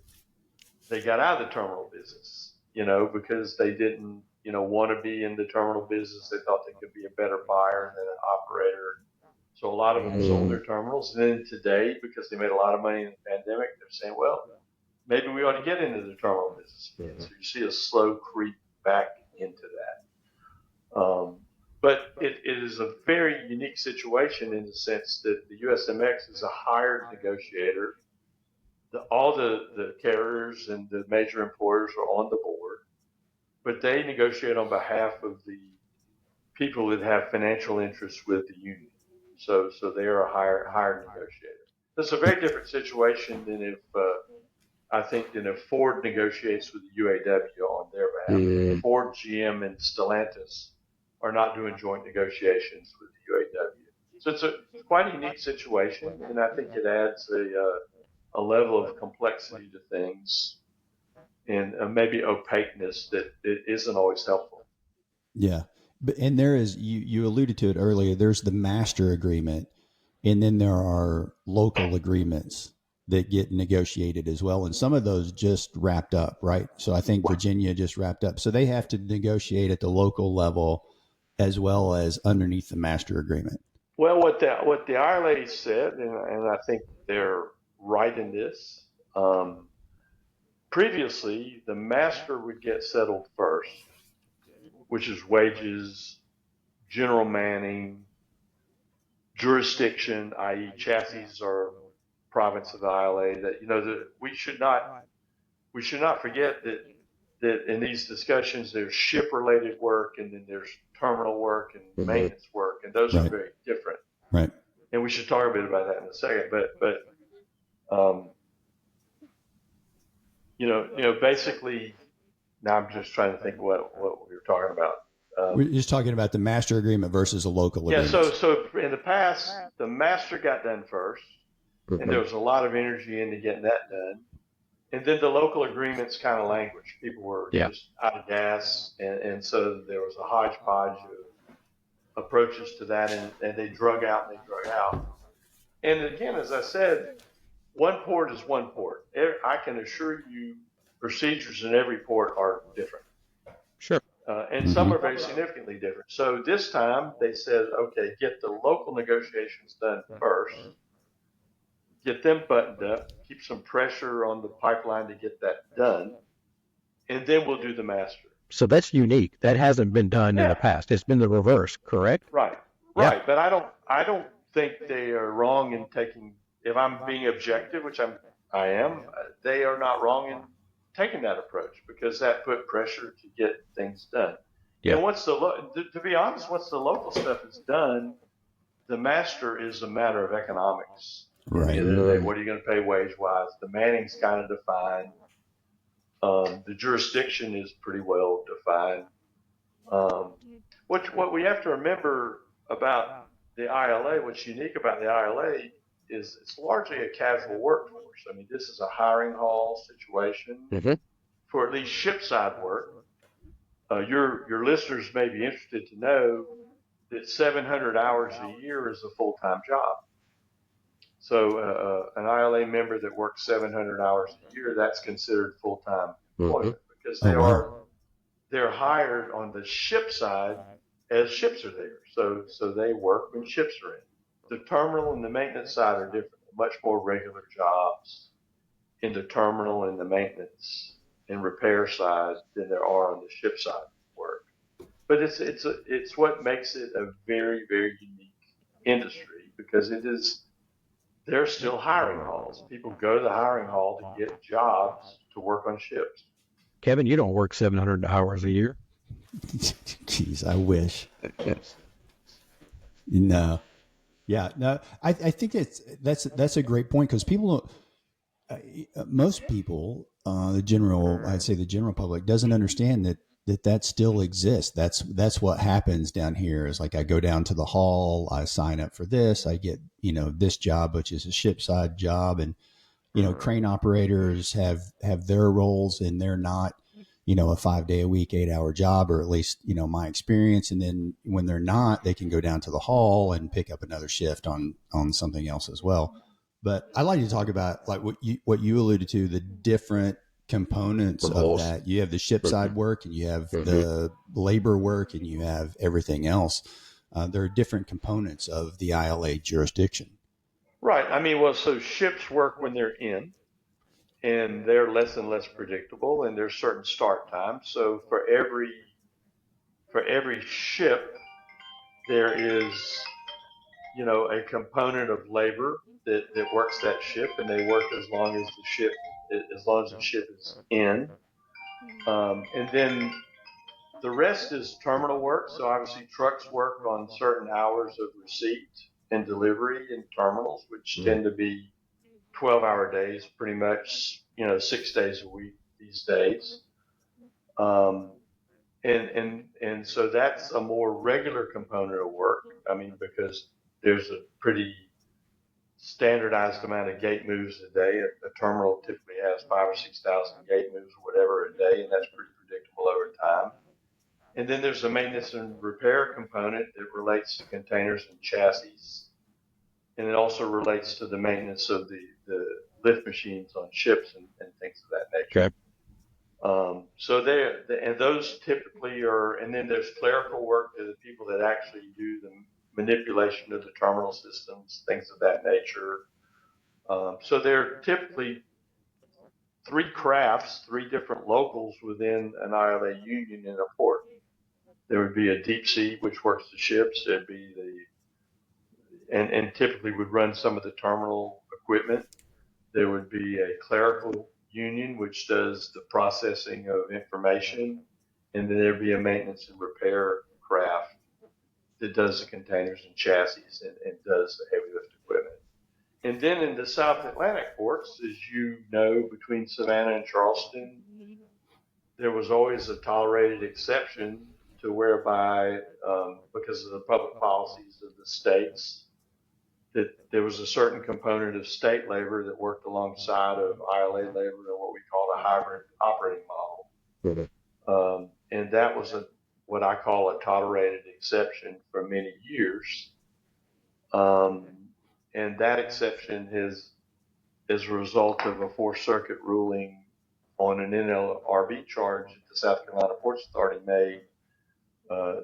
they got out of the terminal business, because they didn't, want to be in the terminal business. They thought they could be a better buyer than an operator. So a lot of them sold their terminals. And then today, because they made a lot of money in the pandemic, they're saying, well, maybe we ought to get into the terminal business again. So you see a slow creep back into that. But it is a very unique situation in the sense that the USMX is a hired negotiator. All the carriers and the major employers are on the board, but they negotiate on behalf of the people that have financial interests with the union. So they are a hired negotiator. That's a very different situation than if Ford negotiates with the UAW on their behalf. Ford, GM, and Stellantis are not doing joint negotiations with the UAW. So it's quite a unique situation, and I think it adds a level of complexity to things and maybe opaqueness that it isn't always helpful. Yeah. And there is, you alluded to it earlier, there's the master agreement, and then there are local agreements that get negotiated as well. And some of those just wrapped up, right? So I think Virginia just wrapped up. So they have to negotiate at the local level as well as underneath the master agreement. Well, what the ILA said, and I think they're right in this, previously the master would get settled first, which is wages, general manning, jurisdiction, i.e. chassis are province of the ILA. That we should not forget that in these discussions there's ship related work, and then there's terminal work and maintenance work, and those are very different. Right. And we should talk a bit about that in a second. But basically, now I'm just trying to think what we were talking about. We're just talking about the master agreement versus a local agreement. Yeah, so in the past, the master got done first, and there was a lot of energy into getting that done. And then the local agreements kind of languished. People were just out of gas, and so there was a hodgepodge of approaches to that, and they drug out and they drug out. And again, as I said, one port is one port. I can assure you procedures in every port are different. Sure. And some are very significantly different. So this time they said, okay, get the local negotiations done first. get them buttoned up, keep some pressure on the pipeline to get that done, and then we'll do the master. So that's unique. That hasn't been done in the Yeah. past. It's been the reverse, correct? Right. Yeah. Right. But I don't think they are wrong in taking, if I'm being objective, which I am, they are not wrong in taking that approach because that put pressure to get things done. Yeah. And to be honest, once the local stuff is done, the master is a matter of economics. Right. At the end of the day, what are you going to pay wage-wise? The manning's kind of defined. The jurisdiction is pretty well defined. What we have to remember about the ILA, what's unique about the ILA is it's largely a casual workforce. I mean, this is a hiring hall situation for at least shipside work. Your listeners may be interested to know that 700 hours a year is a full-time job. So an ILA member that works 700 hours a year, that's considered full-time employment because they're hired on the ship side as ships are there. So they work when ships are in. The terminal and the maintenance side are different. Much more regular jobs in the terminal and the maintenance and repair side than there are on the ship side work. But it's what makes it a very, very unique industry because they're still hiring halls. People go to the hiring hall to get jobs to work on ships. Kevin, you don't work 700 hours a year. Jeez, I wish. No. Yeah, no, I think that's a great point because people don't, most people, the general public doesn't understand that still exists. That's what happens down here is like I go down to the hall, I sign up for this, I get, this job, which is a shipside job. And, crane operators have their roles and they're not, a 5-day-a-week, 8-hour job, or at least, my experience. And then when they're not, they can go down to the hall and pick up another shift on something else as well. But I like to talk about like what you alluded to, the different components of that. You have the ship side work and you have the labor work and you have everything else. There are different components of the ILA jurisdiction. Right. I mean, well, so ships work when they're in, and they're less and less predictable, and there's certain start times. So for every ship, there is, a component of labor that works that ship, and they work as long as the ship is in. And then the rest is terminal work. So obviously trucks work on certain hours of receipt and delivery in terminals, which tend to be 12-hour days, pretty much, 6 days a week these days. And so that's a more regular component of work. I mean, because there's a pretty standardized amount of gate moves a day. A terminal typically has 5,000 or 6,000 gate moves or whatever a day, and that's pretty predictable over time. And then there's a maintenance and repair component that relates to containers and chassis. And it also relates to the maintenance of the lift machines on ships and things of that nature. Okay. So and those typically are, and then there's clerical work to the people that actually do the manipulation of the terminal systems, things of that nature. So there are typically 3 crafts, 3 different locals within an ILA union in a port. There would be a deep sea, which works the ships. There'd be and typically would run some of the terminal equipment. There would be a clerical union, which does the processing of information. And then there'd be a maintenance and repair craft that does the containers and chassis and does the heavy lift equipment. And then in the South Atlantic ports, as you know, between Savannah and Charleston, there was always a tolerated exception to whereby, because of the public policies of the states, that there was a certain component of state labor that worked alongside of ILA labor in what we called a hybrid operating model. And that was what I call a tolerated exception for many years. And that exception is a result of a Fourth Circuit ruling on an NLRB charge that the South Carolina Ports Authority made.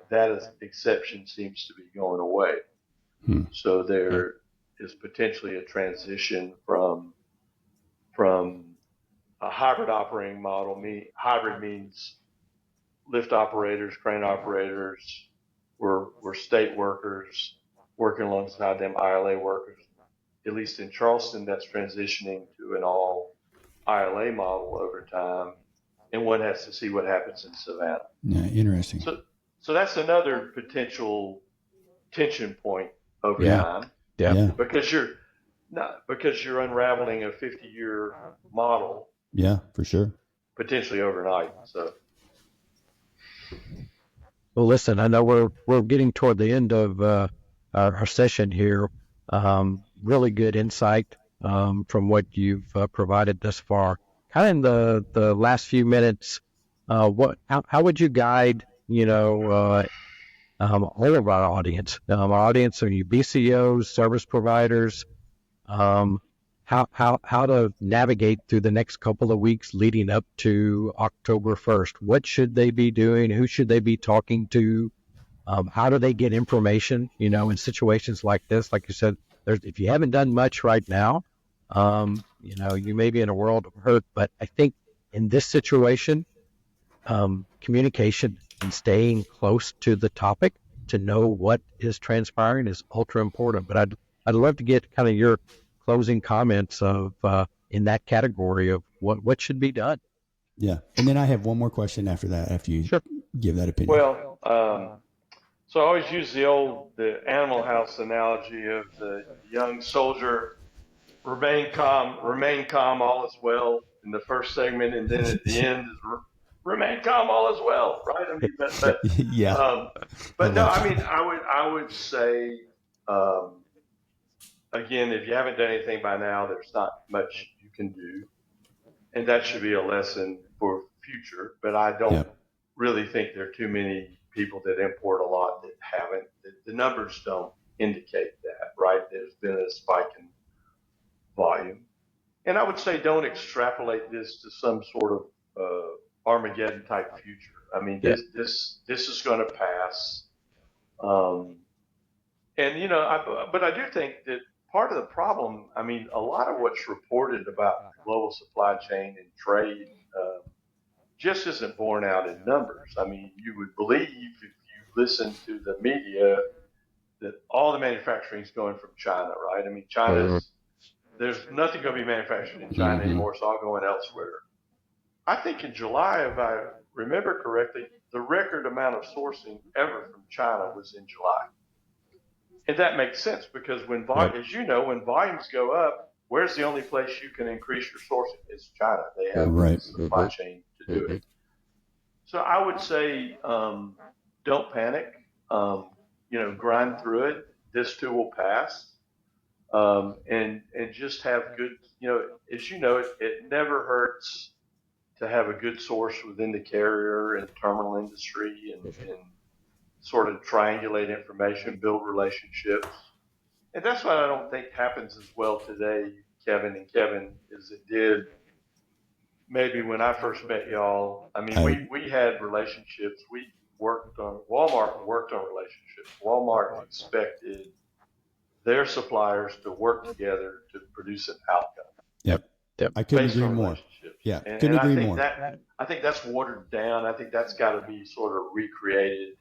That exception seems to be going away. So is potentially a transition from a hybrid operating model. Hybrid means lift operators, crane operators, were state workers working alongside them ILA workers. At least in Charleston, that's transitioning to an all ILA model over time, and one has to see what happens in Savannah. Yeah, interesting. So that's another potential tension point over time. Yeah. Because you're unraveling a 50-year model. Yeah, for sure. Potentially overnight. So. Well, listen, I know we're getting toward the end of our session here. Really good insight from what you've provided thus far. Kind of in the last few minutes, how would you guide all of our audience? Our audience are you BCOs, service providers. How to navigate through the next couple of weeks leading up to October 1st? What should they be doing? Who should they be talking to? How do they get information? In situations like this, like you said, if you haven't done much right now, you may be in a world of hurt. But I think in this situation, communication and staying close to the topic to know what is transpiring is ultra important. But I'd love to get kind of your closing comments of in that category of what should be done. Yeah, and then I have one more question after that. After you give that opinion. Well, so I always use the Animal House analogy of the young soldier, remain calm, all is well in the first segment, and then at the end is remain calm, all is well, right? I mean, yeah. But no, I mean, I would say. Again, if you haven't done anything by now, there's not much you can do. And that should be a lesson for future. But I don't really think there are too many people that import a lot that haven't. The numbers don't indicate that, right? There's been a spike in volume. And I would say don't extrapolate this to some sort of Armageddon type future. I mean, this is going to pass. But I do think that part of the problem, I mean, a lot of what's reported about global supply chain and trade just isn't borne out in numbers. I mean, you would believe if you listen to the media that all the manufacturing is going from China, right? I mean, there's nothing going to be manufactured in China anymore. It's all going elsewhere. I think in July, if I remember correctly, the record amount of sourcing ever from China was in July. And that makes sense because as you know, when volumes go up, where's the only place you can increase your sourcing? It's China. They have the supply chain to do it. So I would say don't panic. Grind through it. This too will pass. And just have good, as you know, it never hurts to have a good source within the carrier and terminal industry and sort of triangulate information, build relationships. And that's what I don't think happens as well today, Kevin, as it did maybe when I first met y'all. I mean, we had relationships. Walmart worked on relationships. Walmart expected their suppliers to work together to produce an outcome. Yep. I couldn't agree more. Yeah, couldn't agree more. I think that's watered down. I think that's got to be sort of recreated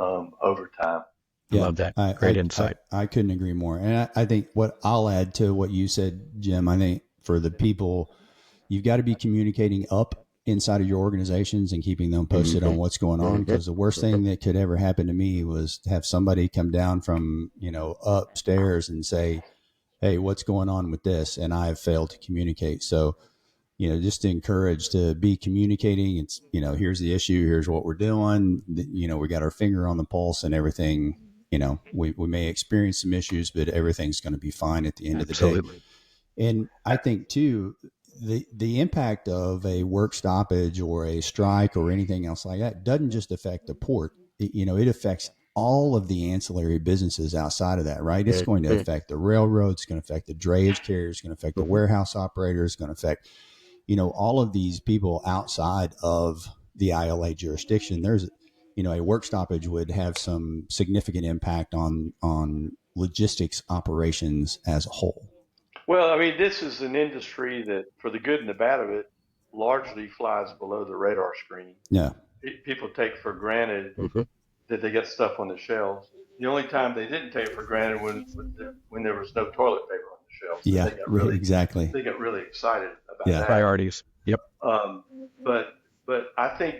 over time. Yeah, love that. Great insight. I couldn't agree more. And I think what I'll add to what you said, Jim, I think for the people, you've got to be communicating up inside of your organizations and keeping them posted on what's going on. Because the worst thing that could ever happen to me was to have somebody come down from, upstairs and say, hey, what's going on with this? And I've failed to communicate. So, just to encourage to be communicating. It's, here's the issue. Here's what we're doing. We got our finger on the pulse and everything. We may experience some issues, but everything's going to be fine at the end of the day. And I think too, the impact of a work stoppage or a strike or anything else like that doesn't just affect the port. It affects all of the ancillary businesses outside of that, right? It's going to affect the railroad. It's going to affect the drayage carriers. It's going to affect the warehouse operators. It's going to affect, all of these people outside of the ILA jurisdiction. There's, a work stoppage would have some significant impact on logistics operations as a whole? Well, I mean, this is an industry that, for the good and the bad of it, largely flies below the radar screen. Yeah. People take for granted that they get stuff on the shelves. The only time they didn't take it for granted when there was no toilet paper on the shelves. Yeah, exactly. They got really excited about that. Priorities. Yep. But I think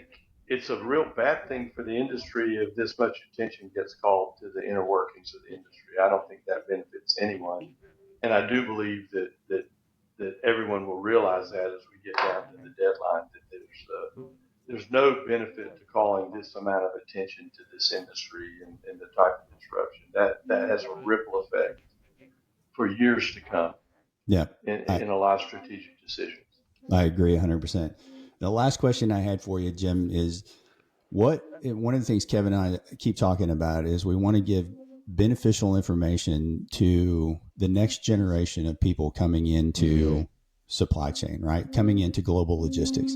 it's a real bad thing for the industry if this much attention gets called to the inner workings of the industry. I don't think that benefits anyone. And I do believe that everyone will realize that as we get down to the deadline, that there's no benefit to calling this amount of attention to this industry and the type of disruption. That has a ripple effect for years to come. Yeah. In a lot of strategic decisions. I agree 100%. The last question I had for you, Jim, is one of the things Kevin and I keep talking about is we want to give beneficial information to the next generation of people coming into supply chain, right? Coming into global logistics.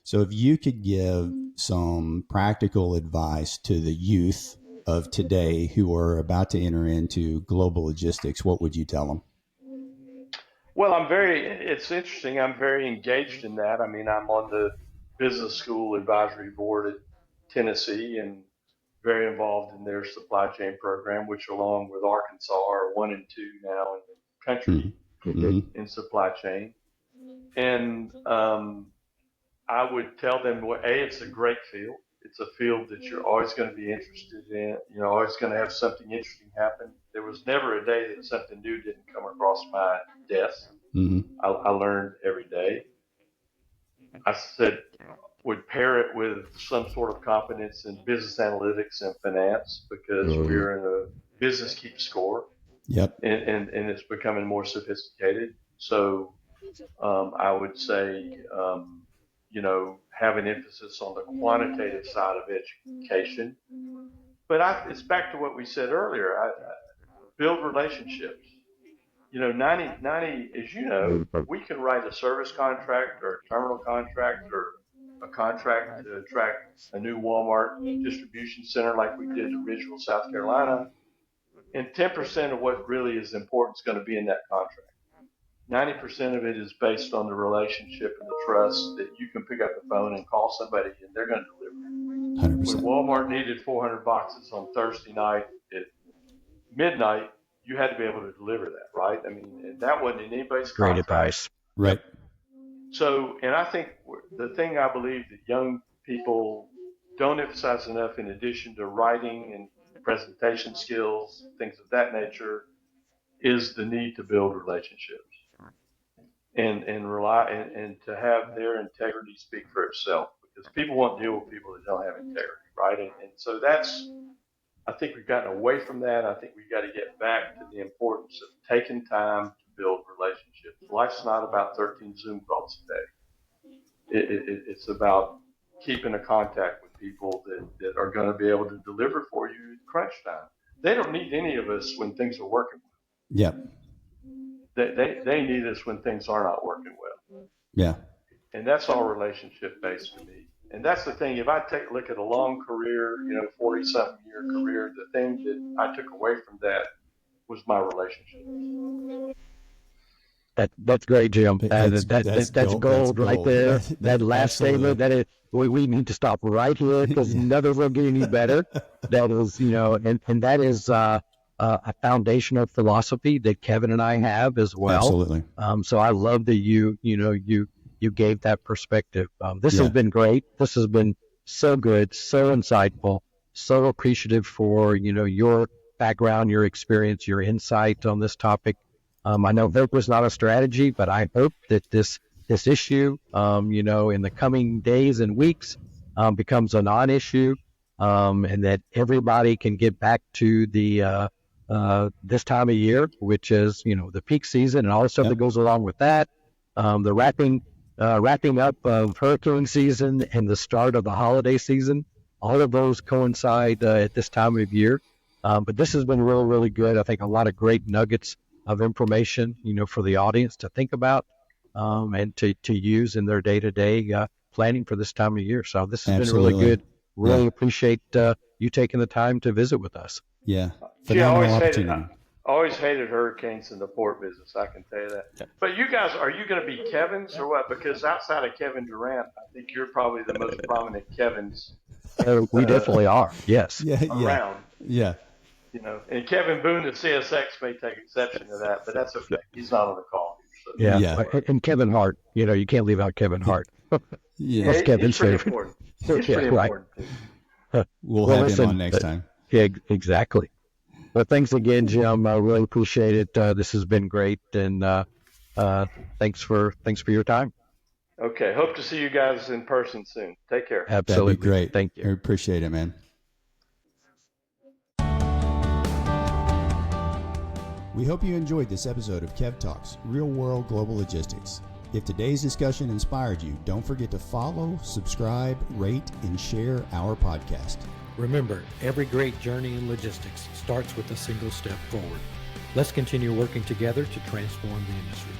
So if you could give some practical advice to the youth of today who are about to enter into global logistics, what would you tell them? Well, it's interesting. I'm very engaged in that. I mean, I'm on the business school advisory board at Tennessee and very involved in their supply chain program, which along with Arkansas are 1 and 2 now in the country in supply chain. And I would tell them, it's a great field. It's a field that you're always going to be interested in. You're always going to have something interesting happen. There was never a day that something new didn't come across my desk. I learned every day. I would pair it with some sort of competence in business analytics and finance because we're in a business keeps score. Yep. And it's becoming more sophisticated. So I would say, have an emphasis on the quantitative side of education. But it's back to what we said earlier. Build relationships. 90, as you know, we can write a service contract or a terminal contract or a contract to attract a new Walmart distribution center like we did in Ridgeville, South Carolina. And 10% of what really is important is going to be in that contract. 90% of it is based on the relationship and the trust that you can pick up the phone and call somebody and they're going to deliver. 100%. When Walmart needed 400 boxes on Thursday night at midnight, you had to be able to deliver that, right? I mean, and that wasn't in anybody's contract. Great advice. Right. So, and I think the thing I believe that young people don't emphasize enough, in addition to writing and presentation skills, things of that nature, is the need to build relationships and rely and to have their integrity speak for itself, because people won't deal with people that don't have integrity, right? And so I think we've gotten away from that. I think we've got to get back to the importance of taking time to build relationships. Life's not about 13 Zoom calls a day. It's about keeping a contact with people that are going to be able to deliver for you at crunch time. They don't need any of us when things are working well. Yeah. They need us when things are not working well. Yeah. And that's all relationship based to me. And that's the thing. If I take a look at a long career, 40-something year career, the thing that I took away from that was my relationship. That's great, Jim. That's gold right there. That That last statement, we need to stop right here because nothing will get any better. That is, and that is a foundational philosophy that Kevin and I have as well. Absolutely. So I love that you gave that perspective. This has been great. This has been so good, so insightful, so appreciative for, your background, your experience, your insight on this topic. I know hope was not a strategy, but I hope that this issue, in the coming days and weeks, becomes a non-issue, and that everybody can get back to the this time of year, which is, the peak season and all the stuff that goes along with that, the wrapping up of hurricane season and the start of the holiday season. All of those coincide at this time of year. But this has been really, really good. I think a lot of great nuggets of information, for the audience to think about and to use in their day-to-day planning for this time of year. So this has been really good. Really appreciate you taking the time to visit with us. Yeah. I always say that Always hated hurricanes in the port business, I can tell you that. But you guys, are you going to be Kevin's or what? Because outside of Kevin Durant, I think you're probably the most prominent Kevin's We definitely are. Yes. around. Yeah. You know, and Kevin Boone at CSX may take exception to that, but that's okay. He's not on the call. So. Yeah. And Kevin Hart, you can't leave out Kevin Hart. Yeah. That's Kevin's he's pretty favorite. important. He's pretty important too. We'll have him on next time. Yeah, exactly. Well, thanks again, Jim. I really appreciate it. This has been great, and thanks for your time. Okay. Hope to see you guys in person soon. Take care. Absolutely. That'd be great. Thank you. I appreciate it, man. We hope you enjoyed this episode of Kev Talks, Real World Global Logistics. If today's discussion inspired you, don't forget to follow, subscribe, rate, and share our podcast. Remember, every great journey in logistics starts with a single step forward. Let's continue working together to transform the industry.